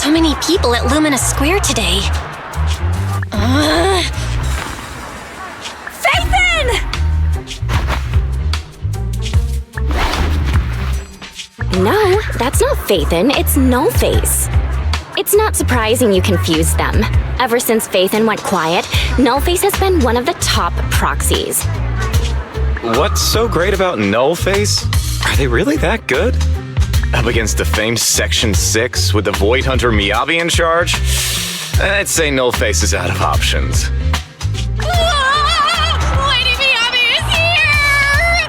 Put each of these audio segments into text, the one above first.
So many people at Lumina Square today. Phaethon! No, that's not Phaethon, it's Nullface. It's not surprising you confused them. Ever since Phaethon went quiet, Nullface has been one of the top proxies. What's so great about Nullface? Are they really that good? Up against the famed Section 6 with the Void Hunter Miyabi in charge? I'd say Nullface is out of options. Lady Miyabi is here!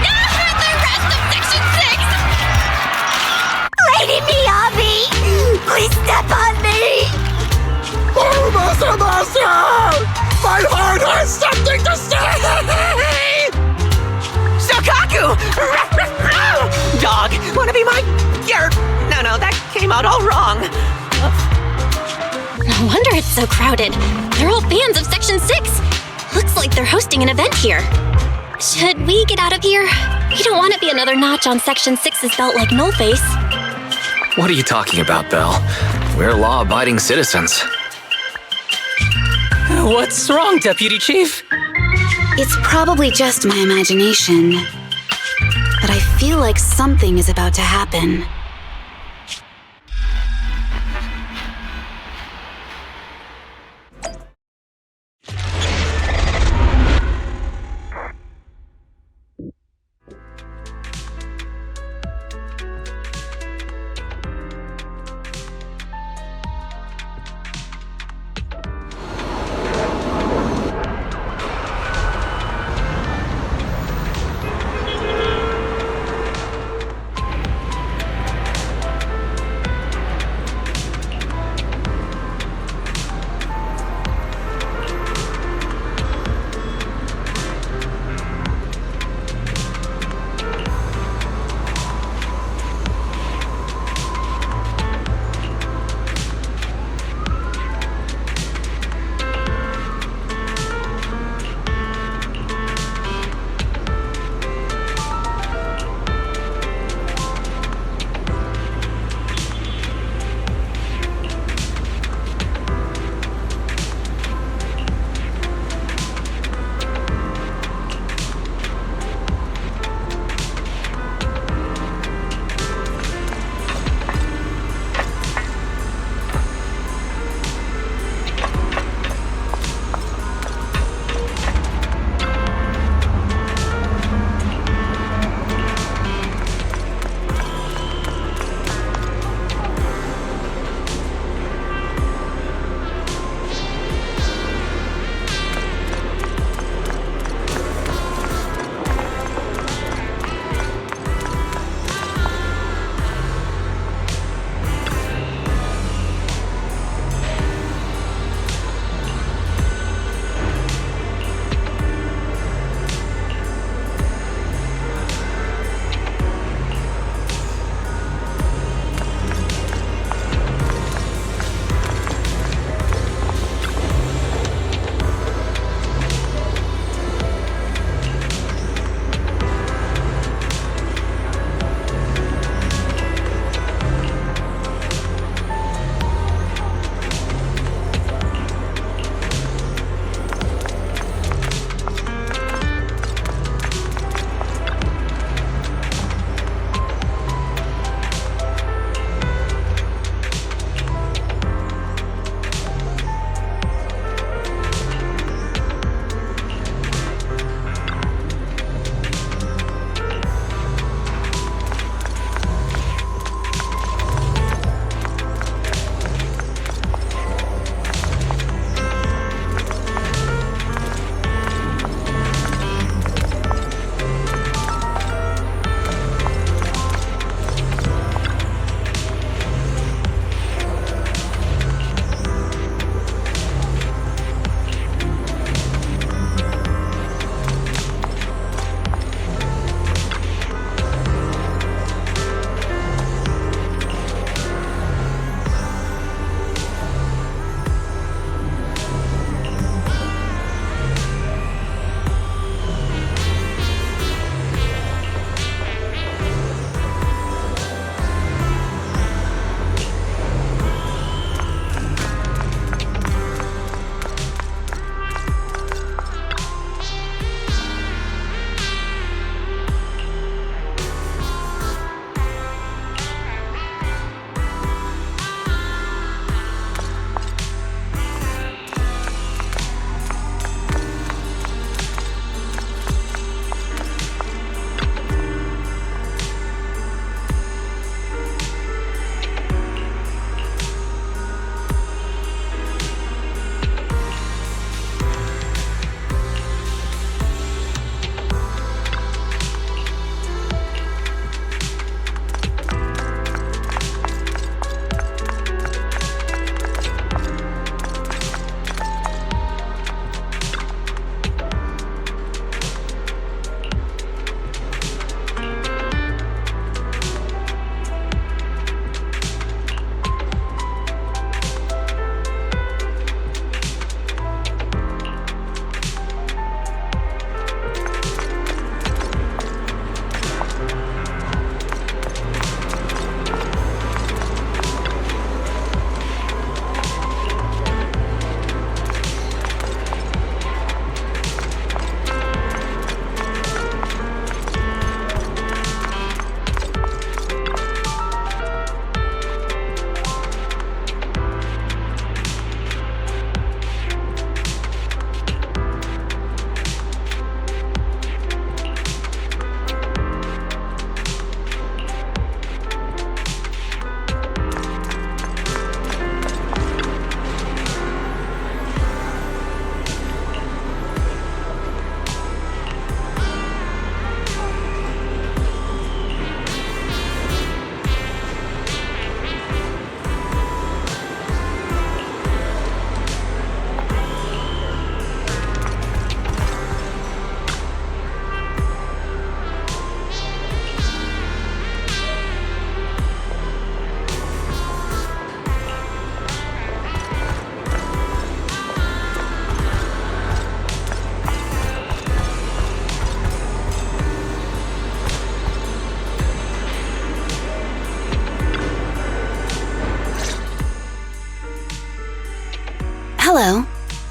The rest of Section 6! Lady Miyabi! Please step on me! Harumasa! My heart has something to say! Soukaku! Dog, wanna be my... No, that came out all wrong. No wonder it's so crowded. They're all fans of Section 6. Looks like they're hosting an event here. Should we get out of here? We don't want to be another notch on Section 6's belt like Nullface. What are you talking about, Belle? We're law-abiding citizens. What's wrong, Deputy Chief? It's probably just my imagination, but I feel like something is about to happen.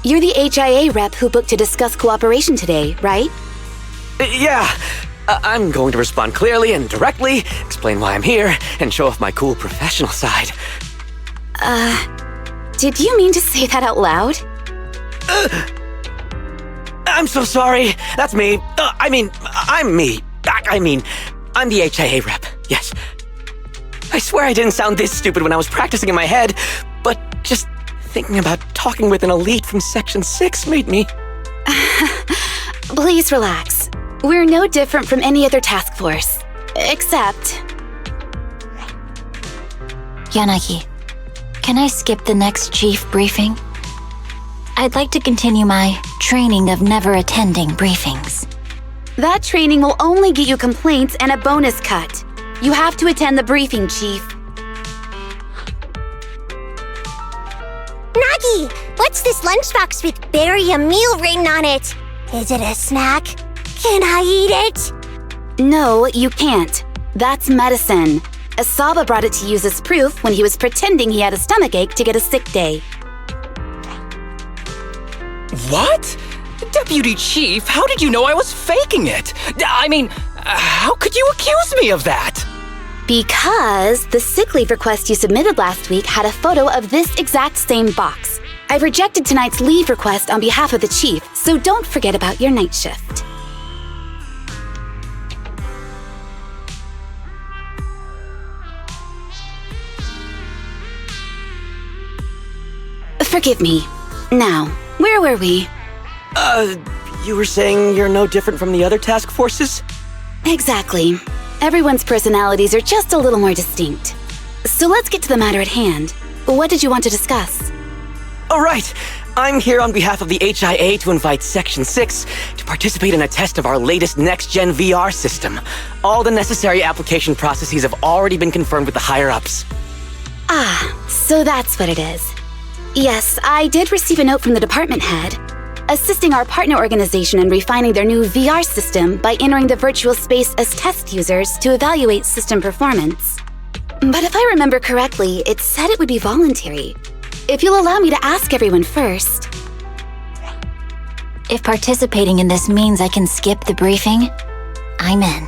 you're the HIA rep who booked to discuss cooperation today, right? Yeah. I'm going to respond clearly and directly, explain why I'm here, and show off my cool professional side. Did you mean to say that out loud? I'm so sorry. That's me. I'm me. I'm the HIA rep. Yes. I swear I didn't sound this stupid when I was practicing in my head, but just thinking about talking with an elite from Section 6 made me... Please relax. We're no different from any other task force. Except... Yanagi, can I skip the next chief briefing? I'd like to continue my training of never attending briefings. That training will only get you complaints and a bonus cut. You have to attend the briefing, Chief. Nagi, what's this lunchbox with berry a meal written on it? Is it a snack? Can I eat it? No, you can't. That's medicine. Asaba brought it to use as proof when he was pretending he had a stomachache to get a sick day. What? Deputy Chief, how did you know I was faking it? I mean, how could you accuse me of that? Because the sick leave request you submitted last week had a photo of this exact same box. I've rejected tonight's leave request on behalf of the Chief, so don't forget about your night shift. Forgive me. Now, where were we? You were saying you're no different from the other task forces? Exactly. Everyone's personalities are just a little more distinct. So let's get to the matter at hand. What did you want to discuss? All right. I'm here on behalf of the HIA to invite Section 6 to participate in a test of our latest next-gen VR system. All the necessary application processes have already been confirmed with the higher-ups. Ah, so that's what it is. Yes, I did receive a note from the department head, assisting our partner organization in refining their new VR system by entering the virtual space as test users to evaluate system performance. But if I remember correctly, it said it would be voluntary. If you'll allow me to ask everyone first. If participating in this means I can skip the briefing, I'm in.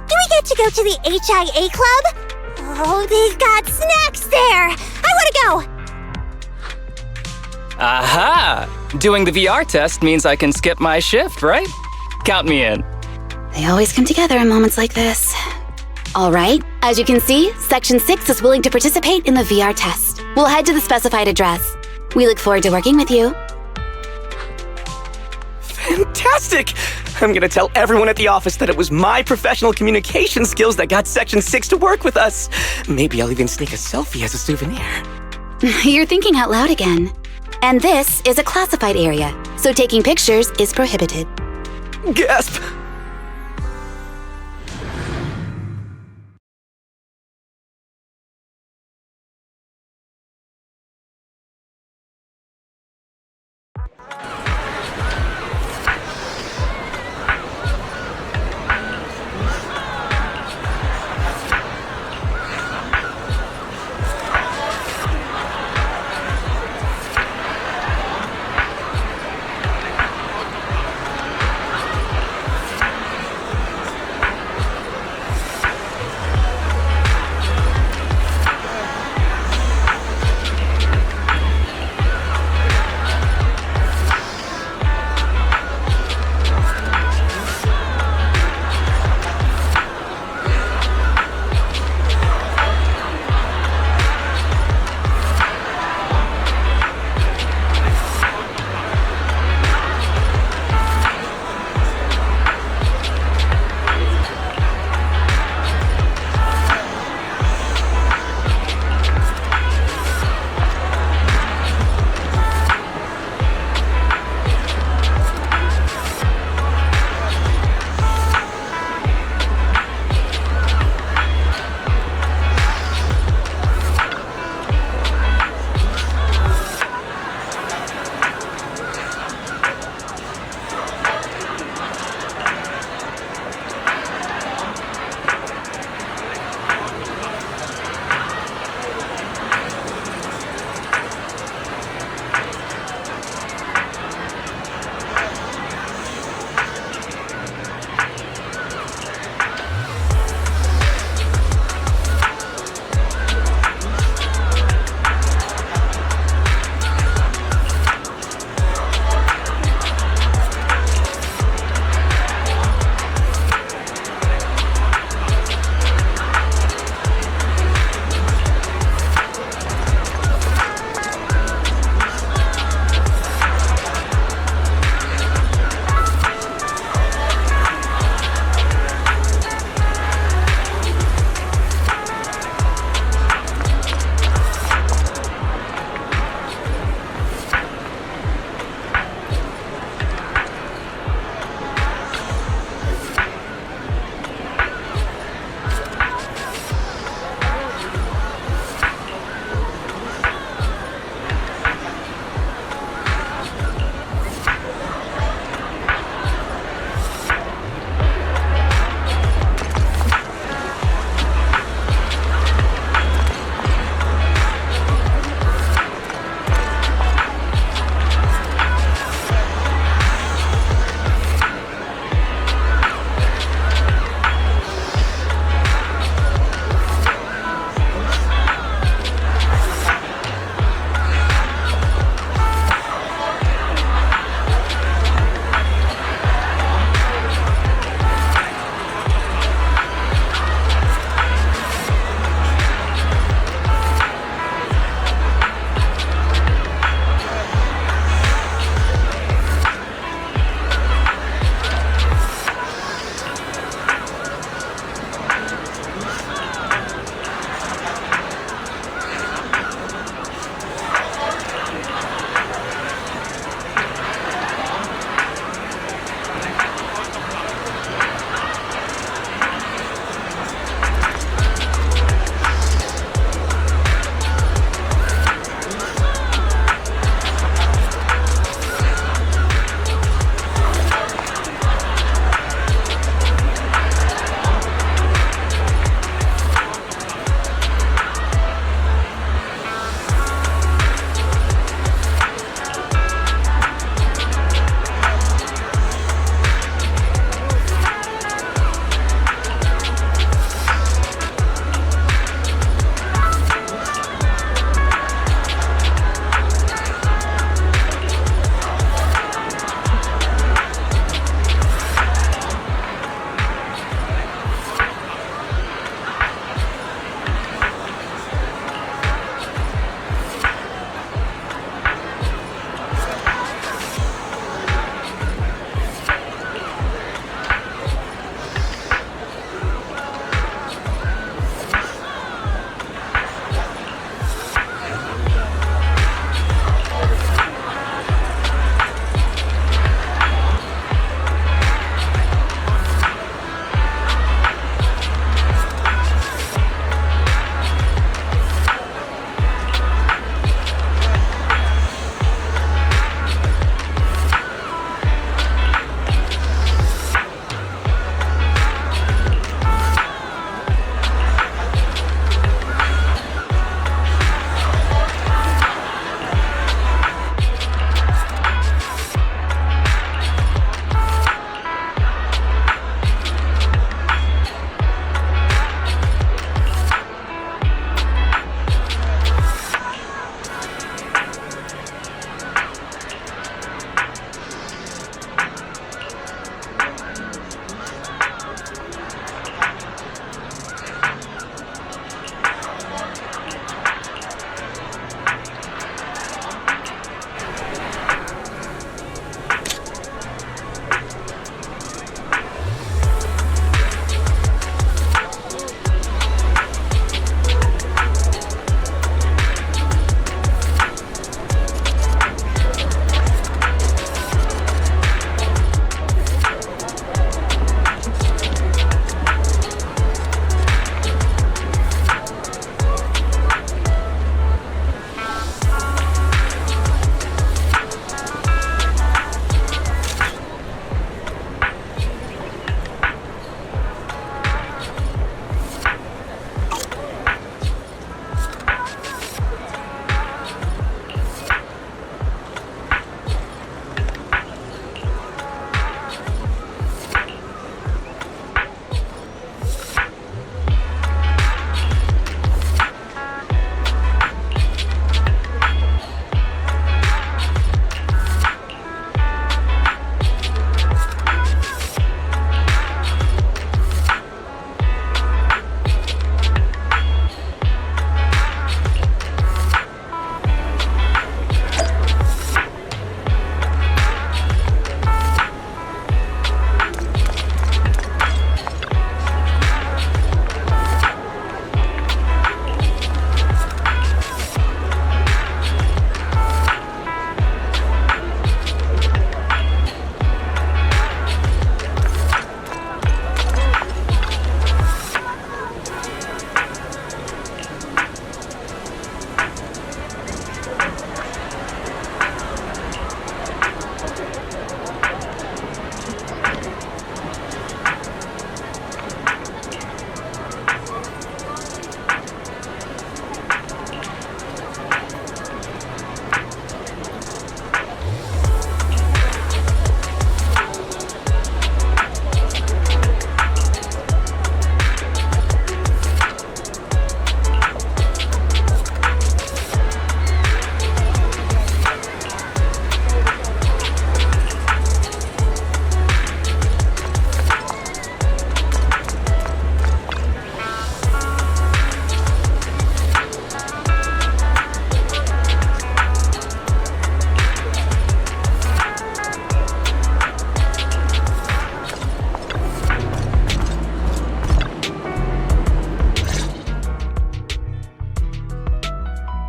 Do we get to go to the HIA club? Oh, they've got snacks there! I want to go! Aha! Doing the VR test means I can skip my shift, right? Count me in. They always come together in moments like this. All right, as you can see, Section 6 is willing to participate in the VR test. We'll head to the specified address. We look forward to working with you. Fantastic! I'm gonna tell everyone at the office that it was my professional communication skills that got Section 6 to work with us. Maybe I'll even sneak a selfie as a souvenir. You're thinking out loud again. And this is a classified area, so taking pictures is prohibited. Gasp!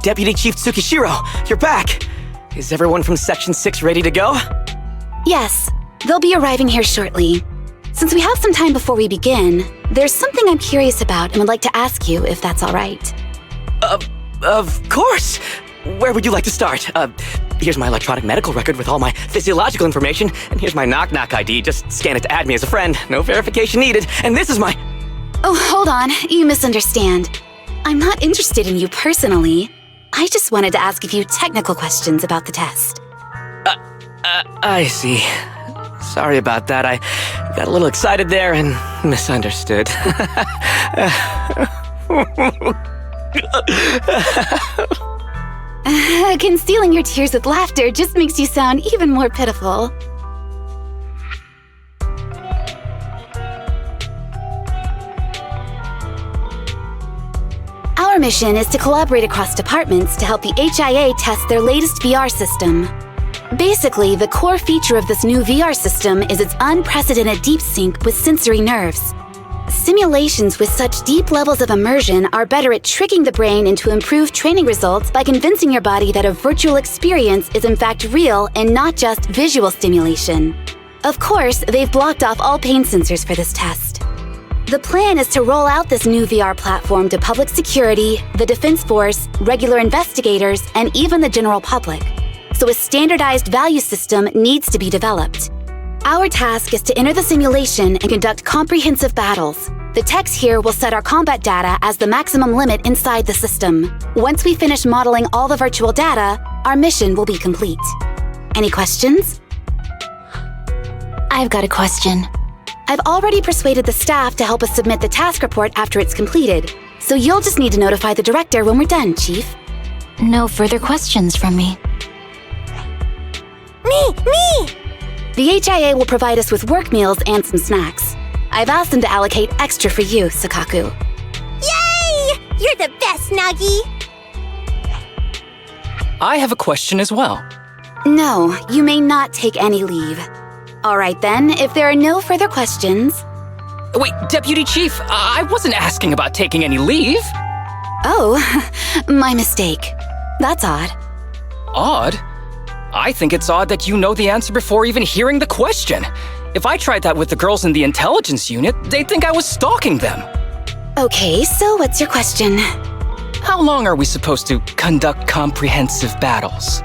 Deputy Chief Tsukishiro, you're back! Is everyone from Section 6 ready to go? Yes, they'll be arriving here shortly. Since we have some time before we begin, there's something I'm curious about and would like to ask you if that's all right. Of course! Where would you like to start? Here's my electronic medical record with all my physiological information, and here's my knock-knock ID. Just scan it to add me as a friend. No verification needed. And this is my... Oh, hold on. You misunderstand. I'm not interested in you personally. I just wanted to ask a few technical questions about the test. I see. Sorry about that. I got a little excited there and misunderstood. Concealing your tears with laughter just makes you sound even more pitiful. Our mission is to collaborate across departments to help the HIA test their latest VR system. Basically, the core feature of this new VR system is its unprecedented deep sync with sensory nerves. Simulations with such deep levels of immersion are better at tricking the brain into improved training results by convincing your body that a virtual experience is in fact real and not just visual stimulation. Of course, they've blocked off all pain sensors for this test. The plan is to roll out this new VR platform to public security, the Defense Force, regular investigators, and even the general public. So a standardized value system needs to be developed. Our task is to enter the simulation and conduct comprehensive battles. The techs here will set our combat data as the maximum limit inside the system. Once we finish modeling all the virtual data, our mission will be complete. Any questions? I've got a question. I've already persuaded the staff to help us submit the task report after it's completed, so you'll just need to notify the director when we're done, Chief. No further questions from me. Me! The HIA will provide us with work meals and some snacks. I've asked them to allocate extra for you, Soukaku. Yay! You're the best, Nagi! I have a question as well. No, you may not take any leave. All right then, if there are no further questions... Wait, Deputy Chief, I wasn't asking about taking any leave. Oh, my mistake. That's odd. Odd? I think it's odd that you know the answer before even hearing the question. If I tried that with the girls in the intelligence unit, they'd think I was stalking them. Okay, so what's your question? How long are we supposed to conduct comprehensive battles?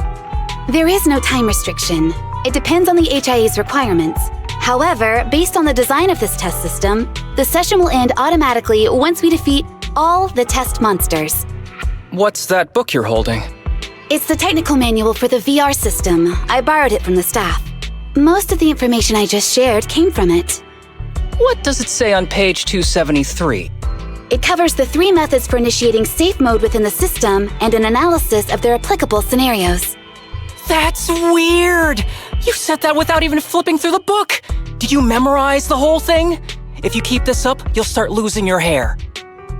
There is no time restriction. It depends on the HIA's requirements. However, based on the design of this test system, the session will end automatically once we defeat all the test monsters. What's that book you're holding? It's the technical manual for the VR system. I borrowed it from the staff. Most of the information I just shared came from it. What does it say on page 273? It covers the 3 methods for initiating safe mode within the system and an analysis of their applicable scenarios. That's weird! You said that without even flipping through the book! Did you memorize the whole thing? If you keep this up, you'll start losing your hair.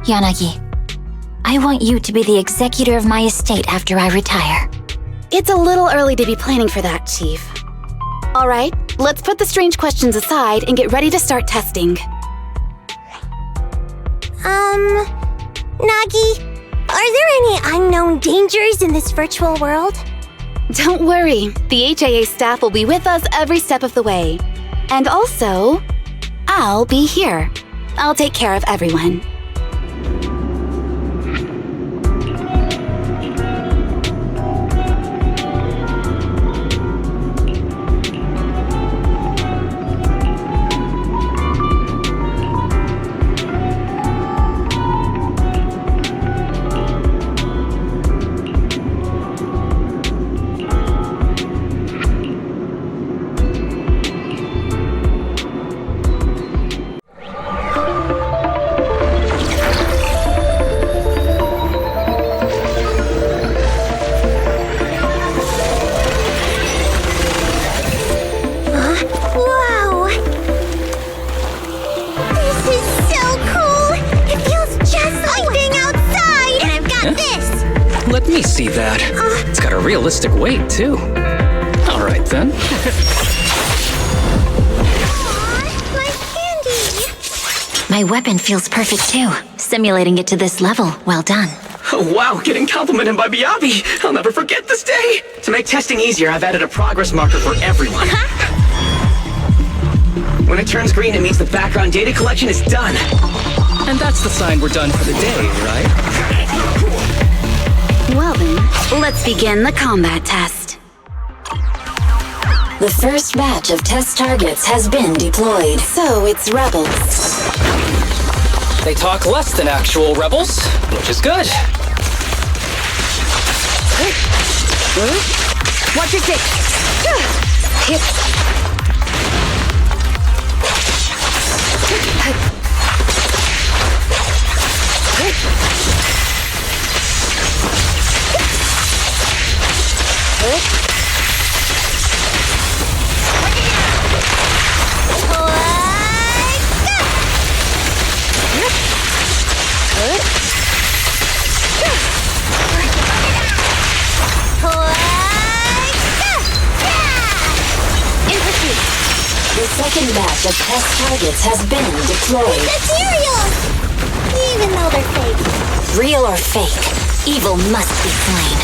Yanagi, I want you to be the executor of my estate after I retire. It's a little early to be planning for that, Chief. All right, let's put the strange questions aside and get ready to start testing. Nagi, are there any unknown dangers in this virtual world? Don't worry, the HIA staff will be with us every step of the way. And also, I'll be here. I'll take care of everyone. Let me see that. It's got a realistic weight, too. All right, then. My candy! My weapon feels perfect too. Simulating it to this level, well done. Oh, wow, getting complimented by Miyabi! I'll never forget this day! To make testing easier, I've added a progress marker for everyone. When it turns green, it means the background data collection is done. And that's the sign we're done for the day, right? Well then, let's begin the combat test. The first batch of test targets has been deployed. So it's rebels. They talk less than actual rebels, which is good. Watch your six. Hit. The second batch of test targets has been deployed. Materials! Even though they're fake. Real or fake, evil must be slain.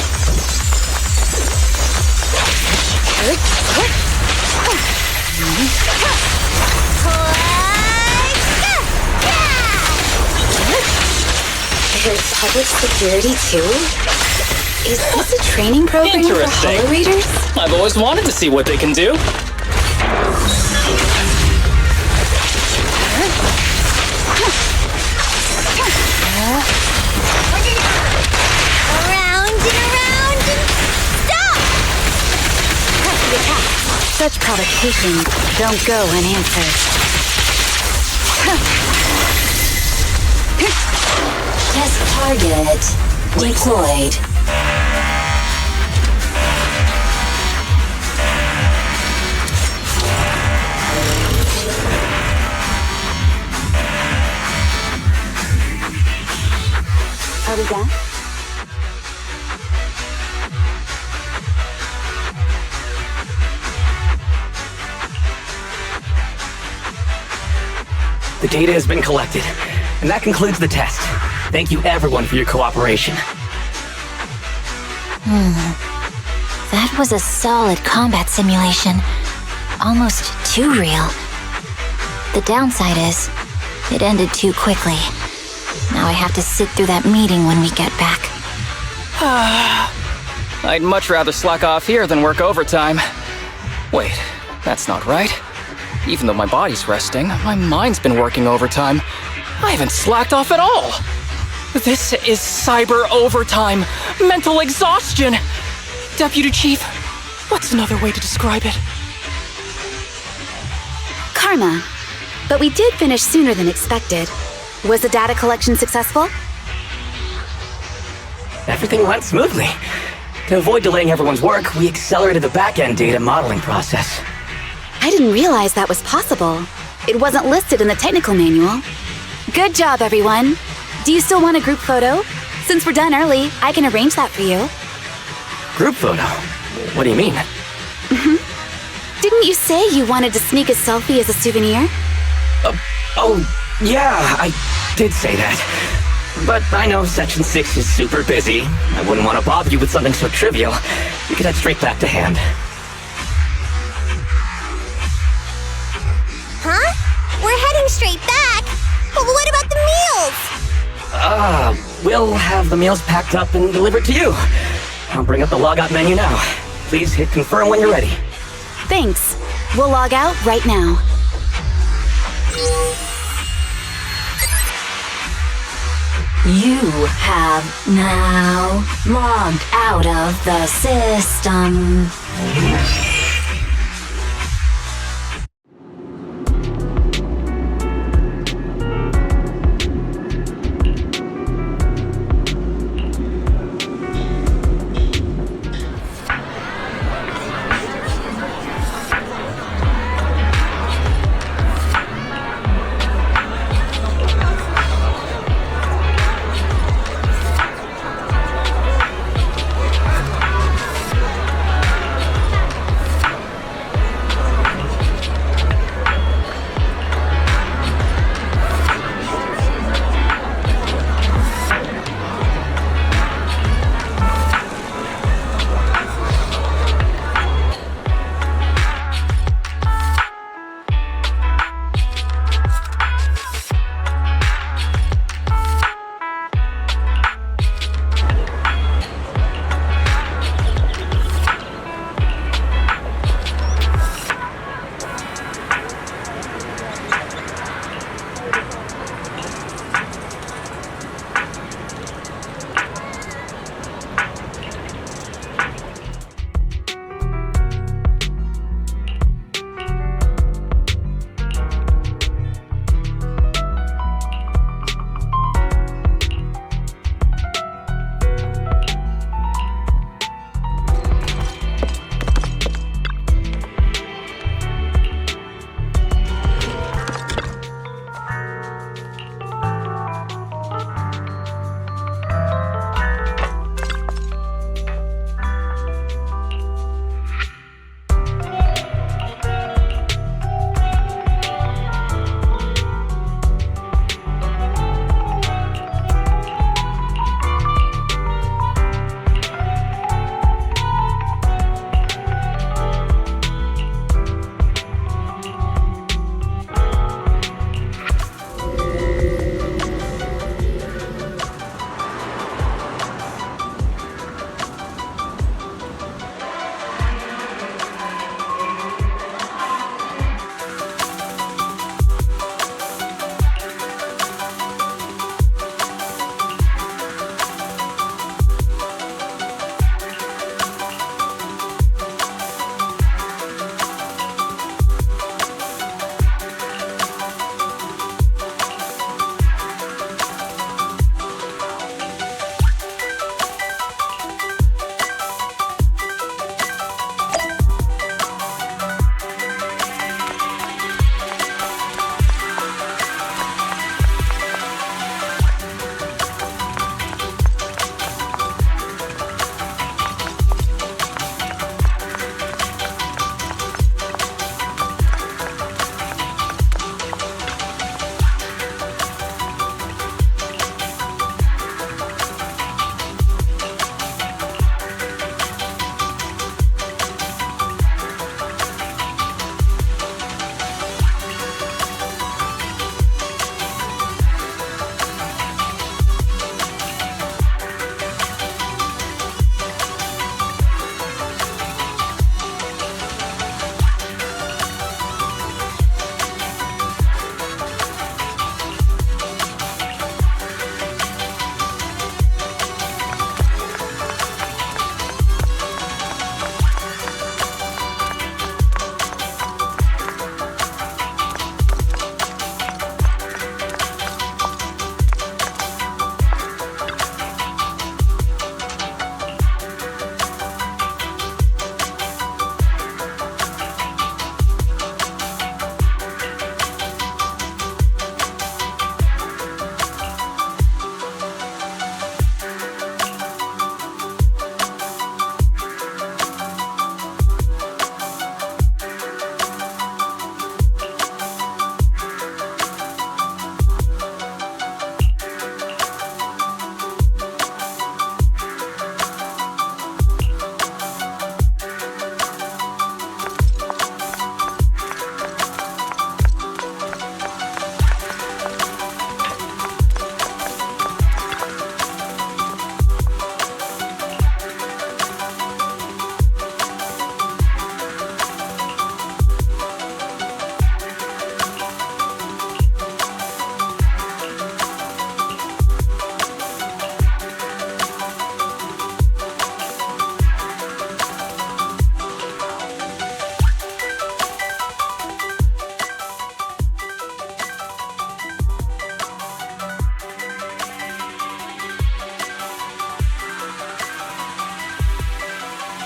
There's public security too? Is this a training program for Interesting. Hollow Readers? I've always wanted to see what they can do. Around and around and stop! Such provocations don't go unanswered. Test target deployed. Are we done? The data has been collected, and that concludes the test. Thank you everyone for your cooperation. That was a solid combat simulation. Almost too real. The downside is, it ended too quickly. Now I have to sit through that meeting when we get back. I'd much rather slack off here than work overtime. Wait, that's not right. Even though my body's resting, my mind's been working overtime. I haven't slacked off at all. This is cyber overtime. Mental exhaustion. Deputy Chief, what's another way to describe it? Karma. But we did finish sooner than expected. Was the data collection successful? Everything went smoothly. To avoid delaying everyone's work, we accelerated the back-end data modeling process. I didn't realize that was possible. It wasn't listed in the technical manual. Good job, everyone. Do you still want a group photo? Since we're done early, I can arrange that for you. Group photo? What do you mean? Didn't you say you wanted to sneak a selfie as a souvenir? Oh, yeah, I did say that. But I know Section 6 is super busy. I wouldn't want to bother you with something so trivial. We could head straight back to hand. Huh? We're heading straight back. But what about the meals? We'll have the meals packed up and delivered to you. I'll bring up the logout menu now. Please hit confirm when you're ready. Thanks. We'll log out right now. You have now logged out of the system.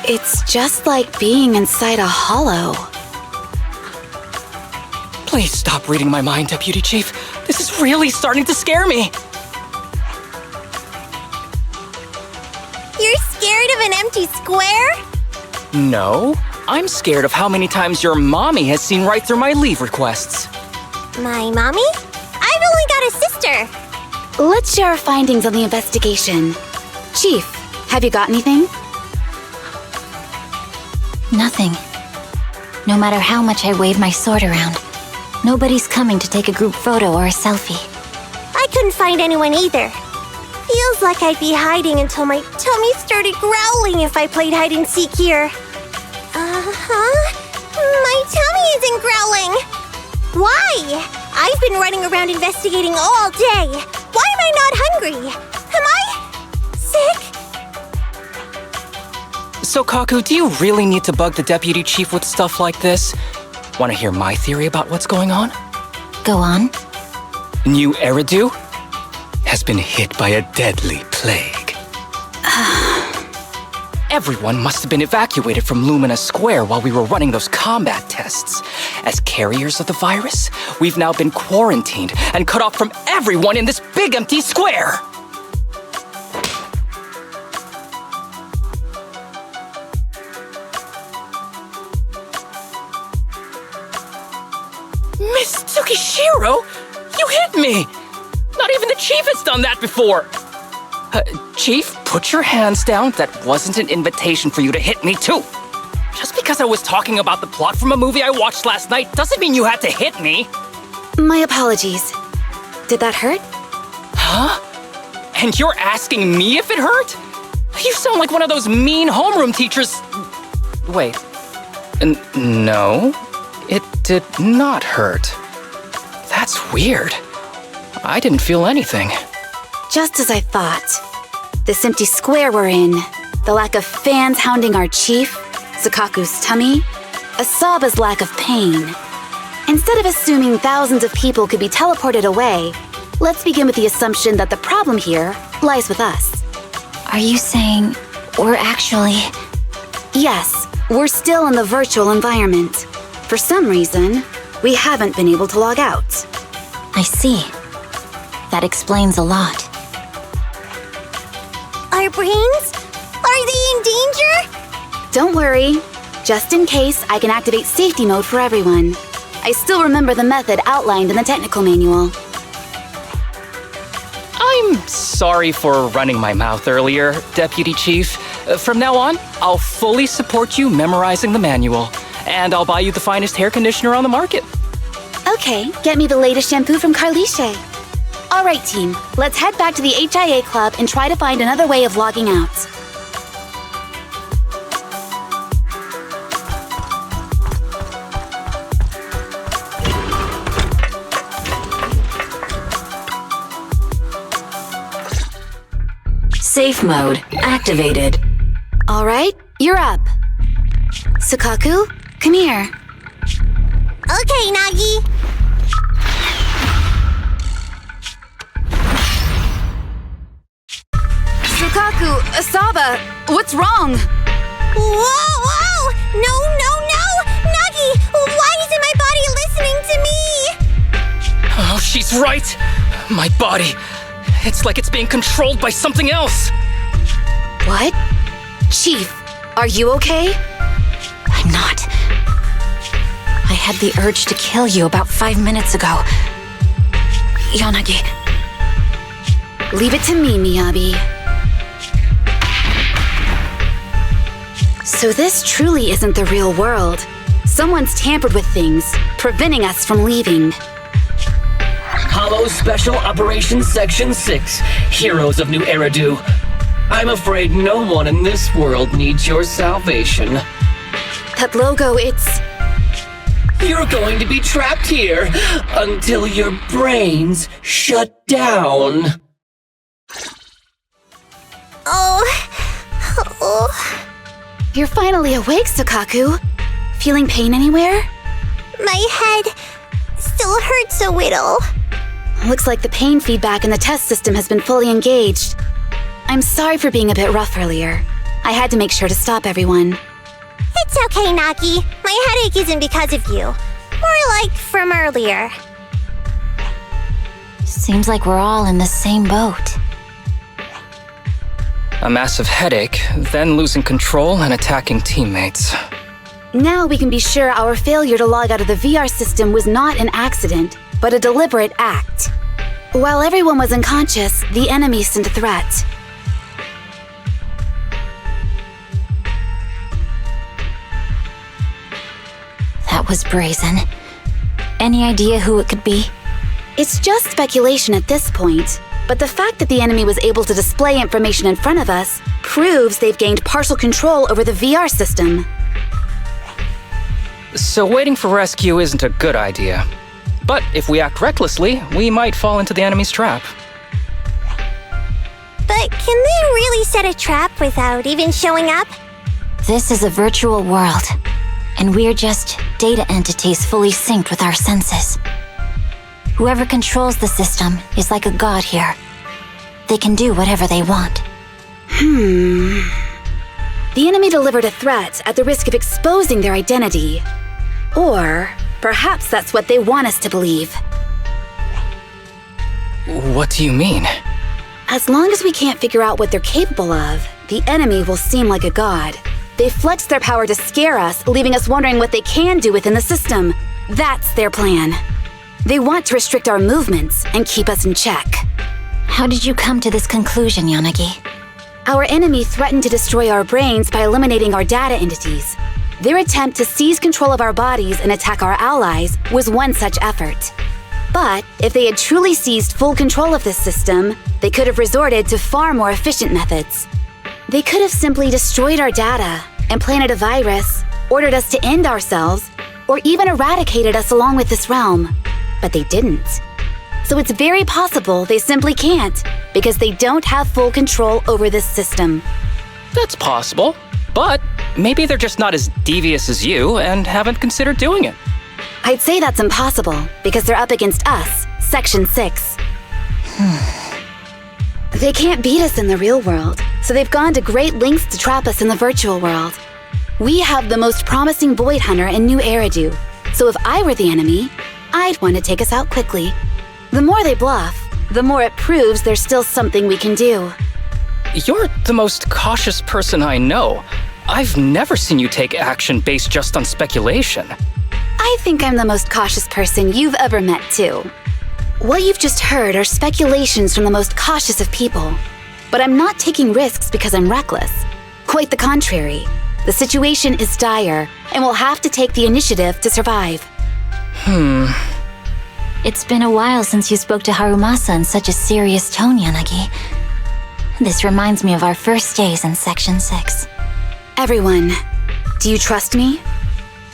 It's just like being inside a hollow. Please stop reading my mind, Deputy Chief. This is really starting to scare me. You're scared of an empty square? No, I'm scared of how many times your mommy has seen right through my leave requests. My mommy? I've only got a sister. Let's share our findings on the investigation. Chief, have you got anything? Nothing. No matter how much I wave my sword around, nobody's coming to take a group photo or a selfie. I couldn't find anyone either. Feels like I'd be hiding until my tummy started growling if I played hide and seek here. My tummy isn't growling. Why? I've been running around investigating all day. Why am I not hungry? Am I sick? Soukaku, do you really need to bug the Deputy Chief with stuff like this? Want to hear my theory about what's going on? Go on. New Eridu has been hit by a deadly plague. Everyone must have been evacuated from Lumina Square while we were running those combat tests. As carriers of the virus, we've now been quarantined and cut off from everyone in this big empty square. Miss Tsukishiro, you hit me! Not even the Chief has done that before! Chief, put your hands down. That wasn't an invitation for you to hit me too. Just because I was talking about the plot from a movie I watched last night doesn't mean you had to hit me. My apologies. Did that hurt? Huh? And you're asking me if it hurt? You sound like one of those mean homeroom teachers. Wait. No, it did not hurt. That's weird. I didn't feel anything. Just as I thought. This empty square we're in, the lack of fans hounding our chief, Soukaku's tummy, Asaba's lack of pain. Instead of assuming thousands of people could be teleported away, let's begin with the assumption that the problem here lies with us. Are you saying we're actually... Yes, we're still in the virtual environment. For some reason, we haven't been able to log out. I see. That explains a lot. Our brains? Are they in danger? Don't worry. Just in case, I can activate safety mode for everyone. I still remember the method outlined in the technical manual. I'm sorry for running my mouth earlier, Deputy Chief. From now on, I'll fully support you memorizing the manual, and I'll buy you the finest hair conditioner on the market. Okay, get me the latest shampoo from Carliche. All right, team, let's head back to the HIA Club and try to find another way of logging out. Safe mode activated. All right, you're up. Soukaku, come here. Okay, Nagi. Soukaku, Asaba, what's wrong? Whoa! No! Nagi, why isn't my body listening to me? Oh, she's right. My body. It's like it's being controlled by something else. What? Chief, are you okay? I'm not. I had the urge to kill you about 5 minutes ago. Yanagi. Leave it to me, Miyabi. So this truly isn't the real world. Someone's tampered with things, preventing us from leaving. Hollow Special Operations Section 6, Heroes of New Eridu. I'm afraid no one in this world needs your salvation. That logo, it's... You're going to be trapped here until your brains shut down. Oh. You're finally awake, Soukaku. Feeling pain anywhere? My head still hurts a little. Looks like the pain feedback in the test system has been fully engaged. I'm sorry for being a bit rough earlier. I had to make sure to stop everyone. It's okay, Nagi. My headache isn't because of you. More like from earlier. Seems like we're all in the same boat. A massive headache, then losing control and attacking teammates. Now we can be sure our failure to log out of the VR system was not an accident, but a deliberate act. While everyone was unconscious, the enemy sent a threat. That was brazen. Any idea who it could be? It's just speculation at this point, but the fact that the enemy was able to display information in front of us proves they've gained partial control over the VR system. So waiting for rescue isn't a good idea. But if we act recklessly, we might fall into the enemy's trap. But can they really set a trap without even showing up? This is a virtual world, and we're just data entities fully synced with our senses. Whoever controls the system is like a god here. They can do whatever they want. The enemy delivered a threat at the risk of exposing their identity. Or perhaps that's what they want us to believe. What do you mean? As long as we can't figure out what they're capable of, the enemy will seem like a god. They flex their power to scare us, leaving us wondering what they can do within the system. That's their plan. They want to restrict our movements and keep us in check. How did you come to this conclusion, Yanagi? Our enemy threatened to destroy our brains by eliminating our data entities. Their attempt to seize control of our bodies and attack our allies was one such effort. But if they had truly seized full control of this system, they could have resorted to far more efficient methods. They could have simply destroyed our data, implanted a virus, ordered us to end ourselves, or even eradicated us along with this realm. But they didn't. So it's very possible they simply can't, because they don't have full control over this system. That's possible, but maybe they're just not as devious as you and haven't considered doing it. I'd say that's impossible, because they're up against us, Section 6. They can't beat us in the real world, so they've gone to great lengths to trap us in the virtual world. We have the most promising Void Hunter in New Eridu, so if I were the enemy, I'd want to take us out quickly. The more they bluff, the more it proves there's still something we can do. You're the most cautious person I know. I've never seen you take action based just on speculation. I think I'm the most cautious person you've ever met, too. What you've just heard are speculations from the most cautious of people. But I'm not taking risks because I'm reckless. Quite the contrary. The situation is dire, and we'll have to take the initiative to survive. It's been a while since you spoke to Harumasa in such a serious tone, Yanagi. This reminds me of our first days in Section 6. Everyone, do you trust me?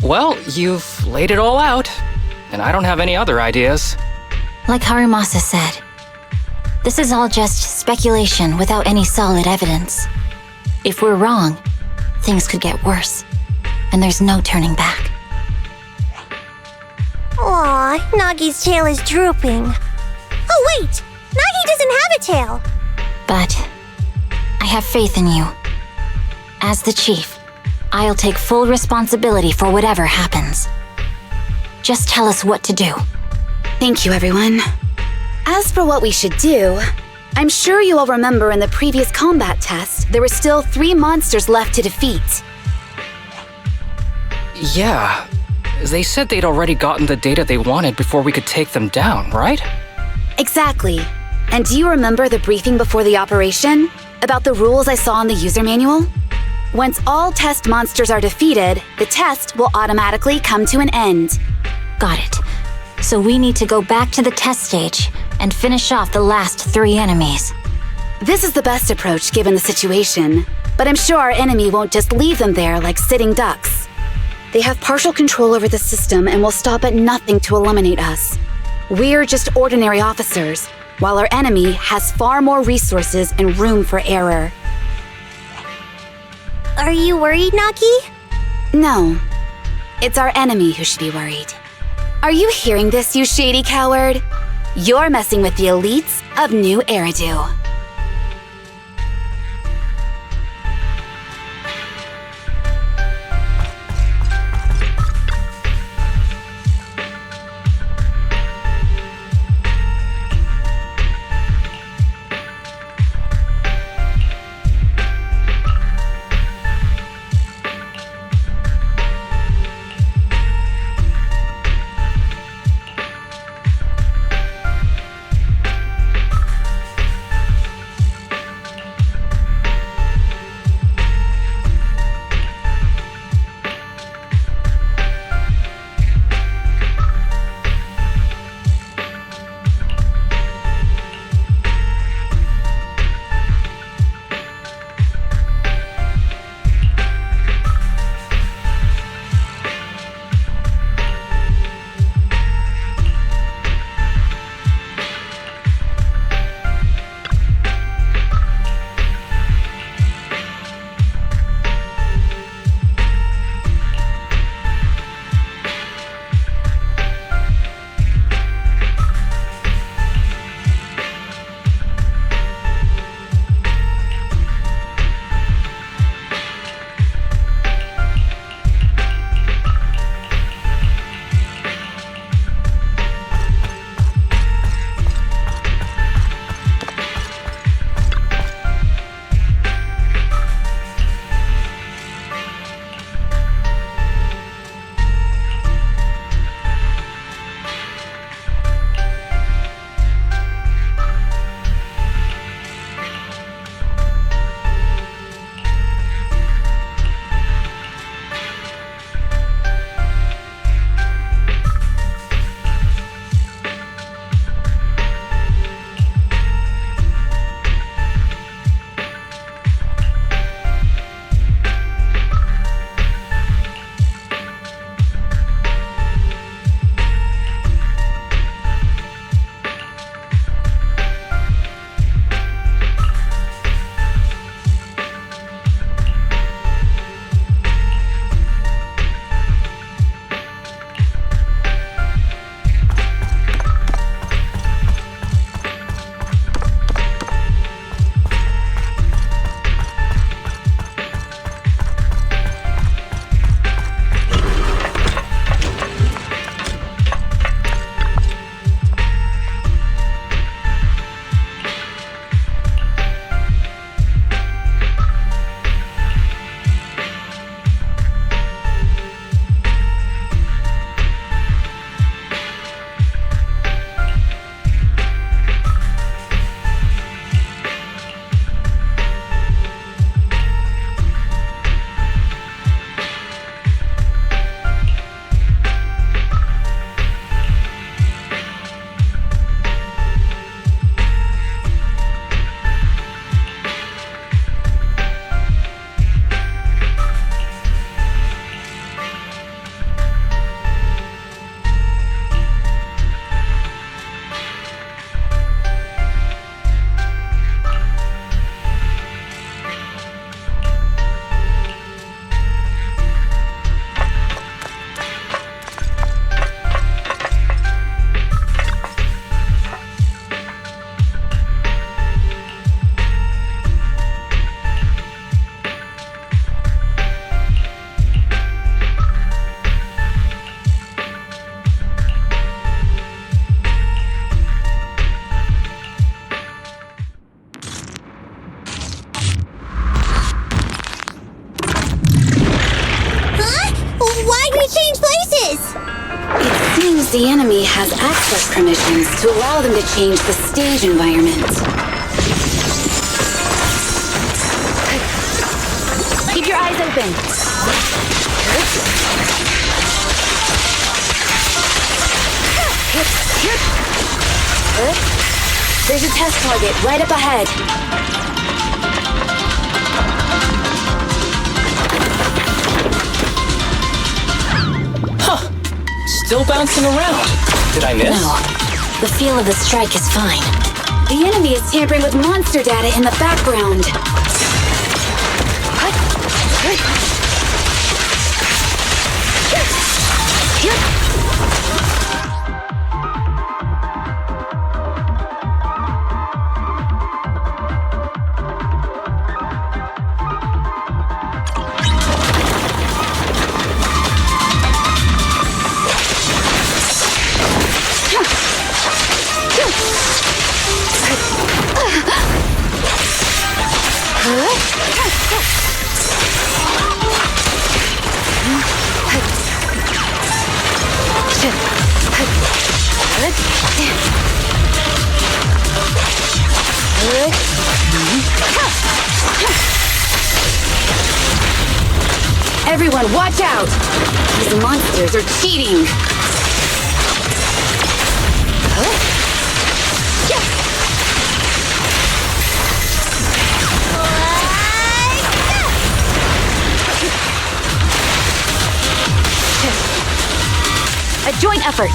Well, you've laid it all out, and I don't have any other ideas. Like Harumasa said, this is all just speculation without any solid evidence. If we're wrong, things could get worse, and there's no turning back. Aw, Nagi's tail is drooping. Oh wait! Nagi doesn't have a tail! But I have faith in you. As the chief, I'll take full responsibility for whatever happens. Just tell us what to do. Thank you, everyone. As for what we should do, I'm sure you all remember in the previous combat test, there were still 3 monsters left to defeat. Yeah. They said they'd already gotten the data they wanted before we could take them down, right? Exactly. And do you remember the briefing before the operation? About the rules I saw in the user manual? Once all test monsters are defeated, the test will automatically come to an end. Got it. So we need to go back to the test stage and finish off the last 3 enemies. This is the best approach given the situation, but I'm sure our enemy won't just leave them there like sitting ducks. They have partial control over the system and will stop at nothing to eliminate us. We're just ordinary officers, while our enemy has far more resources and room for error. Are you worried, Nagi? No. It's our enemy who should be worried. Are you hearing this, you shady coward? You're messing with the elites of New Eridu. The enemy has access permissions to allow them to change the stage environment. Keep your eyes open. There's a test target right up ahead. Still bouncing around. Did I miss? No. The feel of the strike is fine. The enemy is tampering with monster data in the background. Everyone, watch out! These monsters are cheating! A joint effort!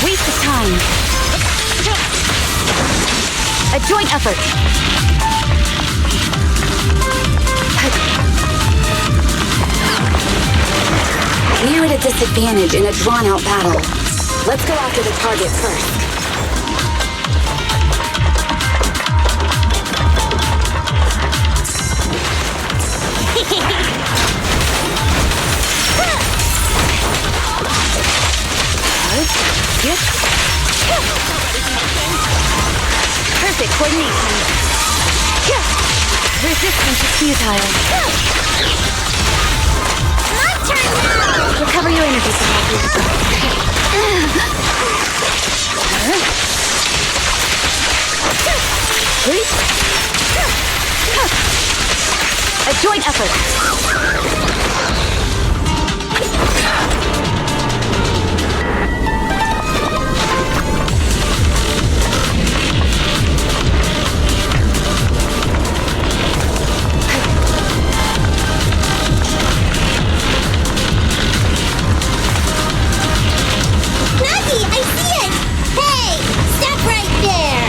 Waste of time. A joint effort. We're at a disadvantage in a drawn-out battle. Let's go after the target first. Perfect coordination. Resistance is futile. My turn now! Recover your energy, Soukaku. A joint effort. Nagi, I see it! Hey! Stop right there!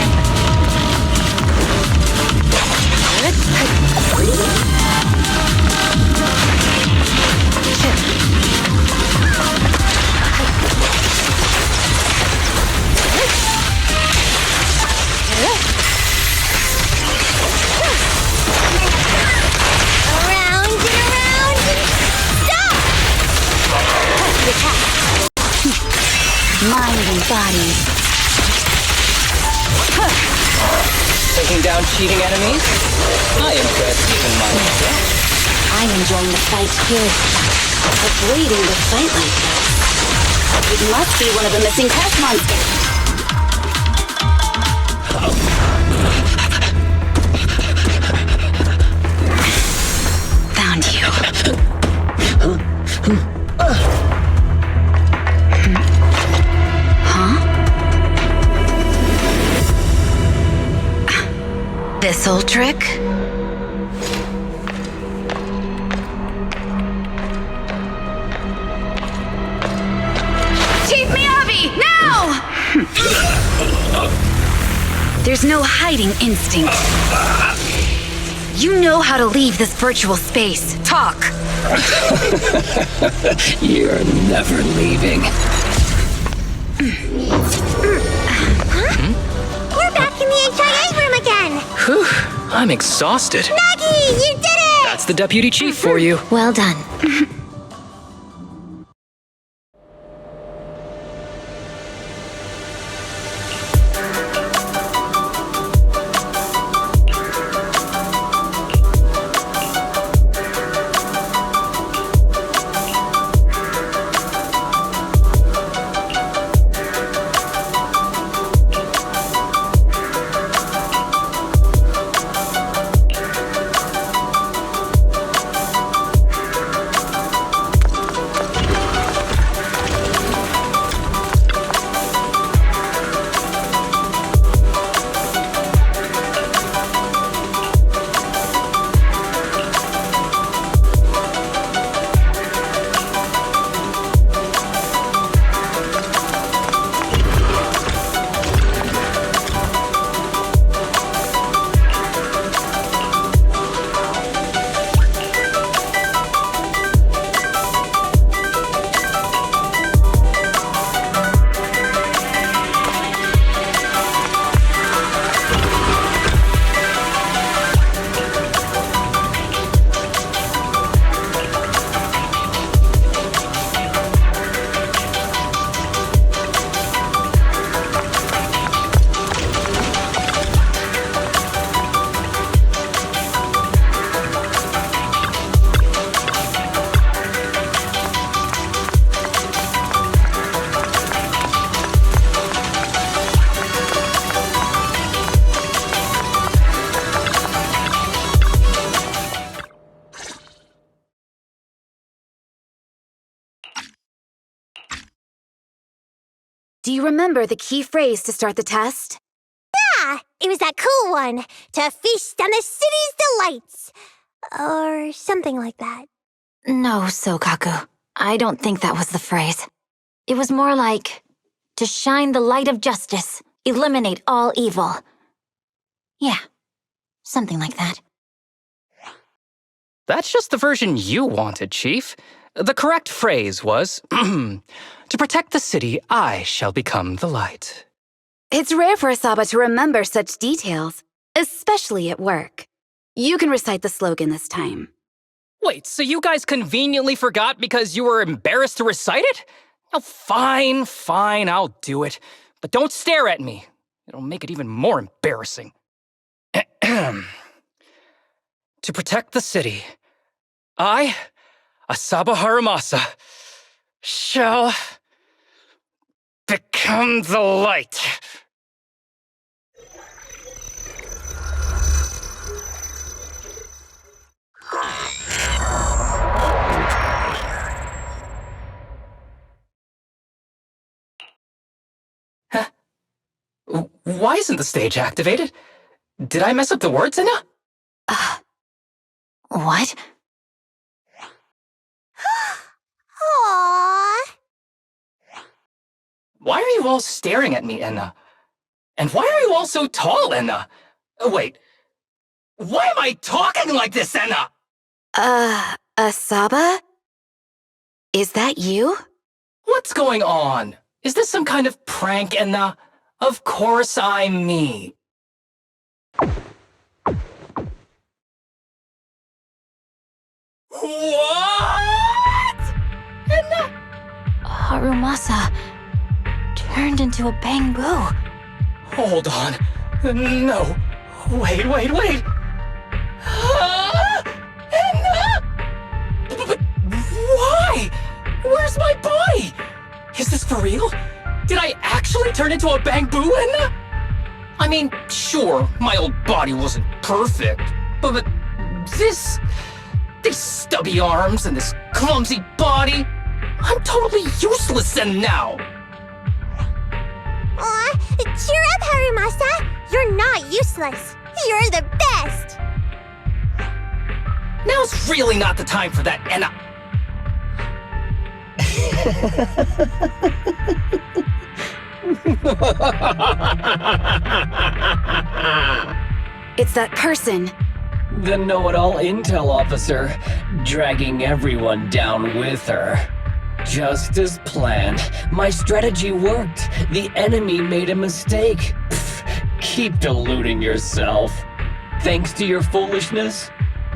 Around and around and stop! Mind and body. Taking down cheating enemies? I am good, even myself. I'm enjoying the fight too. But waiting to fight like this. It must be one of the missing test monsters. Found you. Huh? This old trick? Chief Miyabi, now! There's no hiding instinct. You know how to leave this virtual space. Talk. You're never leaving. We're back in the HIA room again! Whew, I'm exhausted. Nagi, you did it! That's the deputy chief for you. Well done. Do you remember the key phrase to start the test? Yeah, it was that cool one. To feast on the city's delights. Or something like that. No, Soukaku. I don't think that was the phrase. It was more like, to shine the light of justice, eliminate all evil. Yeah, something like that. That's just the version you wanted, Chief. The correct phrase was, to protect the city, I shall become the light. It's rare for Asaba to remember such details, especially at work. You can recite the slogan this time. Wait, so you guys conveniently forgot because you were embarrassed to recite it? Oh, fine, I'll do it. But don't stare at me. It'll make it even more embarrassing. To protect the city, I, Asaba Harumasa, shall become the light. Huh? Why isn't the stage activated? Did I mess up the words, Enna? What? Aww. Why are you all staring at me, Enna? And why are you all so tall, Enna? Wait, why am I talking like this, Enna? Asaba? Is that you? What's going on? Is this some kind of prank, Enna? Of course I'm me. What? Enna? Harumasa turned into a bangboo. Hold on. No. Wait. Enna? But why? Where's my body? Is this for real? Did I actually turn into a bangboo, Enna? I mean, sure, my old body wasn't perfect, but these stubby arms and this clumsy body, I'm totally useless now. Aw, cheer up, Harumasa. You're not useless. You're the best. Now's really not the time for that, Enna. It's that person. The know-it-all intel officer, dragging everyone down with her. Just as planned. My strategy worked. The enemy made a mistake. Pfft, keep deluding yourself. Thanks to your foolishness,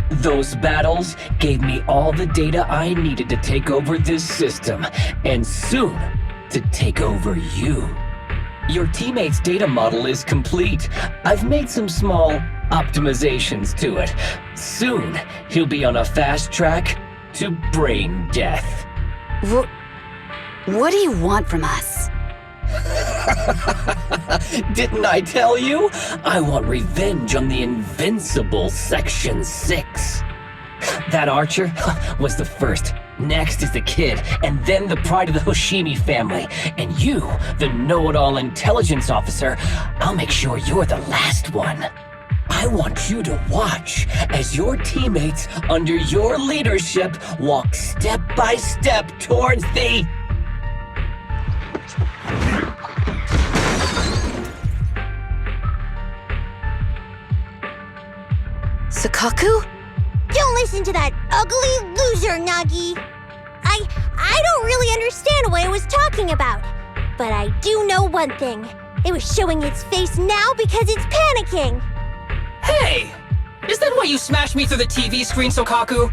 those battles gave me all the data I needed to take over this system, and soon to take over you. Your teammate's data model is complete. I've made some small optimizations to it. Soon, he'll be on a fast track to brain death. What do you want from us? Didn't I tell you? I want revenge on the invincible Section 6. That archer was the first. Next is the kid, and then the pride of the Hoshimi family. And you, the know-it-all intelligence officer, I'll make sure you're the last one. I want you to watch as your teammates under your leadership walk step by step towards the... Soukaku? Don't listen to that ugly loser, Nagi. I don't really understand what it was talking about. But I do know one thing. It was showing its face now because it's panicking. Hey! Is that why you smashed me through the TV screen, Soukaku?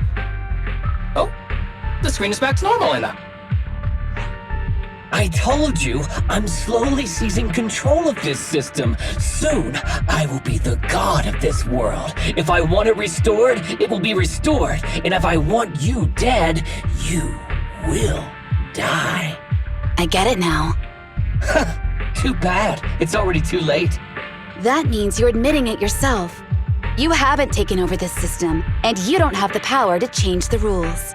Oh, the screen is back to normal, Enna. I told you, I'm slowly seizing control of this system. Soon, I will be the god of this world. If I want it restored, it will be restored. And if I want you dead, you will die. I get it now. Too bad. It's already too late. That means you're admitting it yourself. You haven't taken over this system, and you don't have the power to change the rules.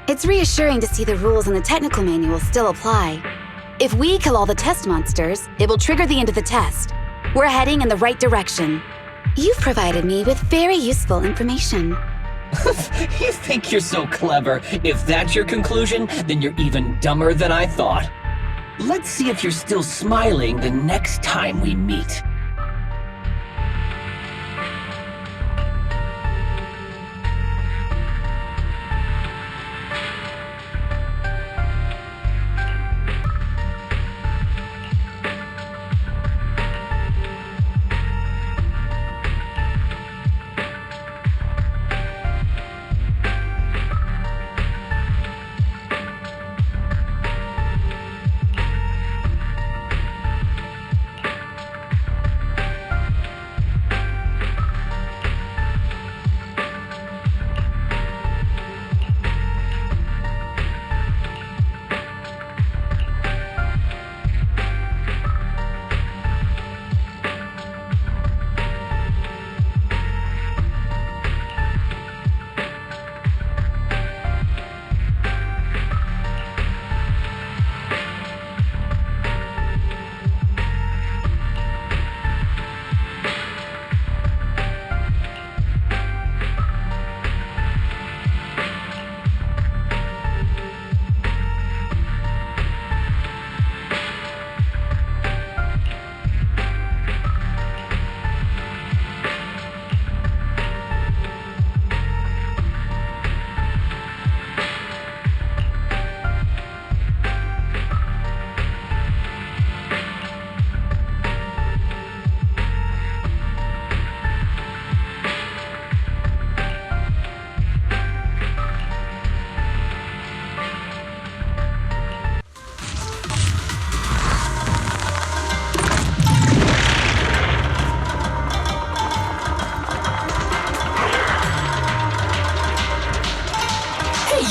It's reassuring to see the rules in the technical manual still apply. If we kill all the test monsters, it will trigger the end of the test. We're heading in the right direction. You've provided me with very useful information. You think you're so clever. If that's your conclusion, then you're even dumber than I thought. Let's see if you're still smiling the next time we meet.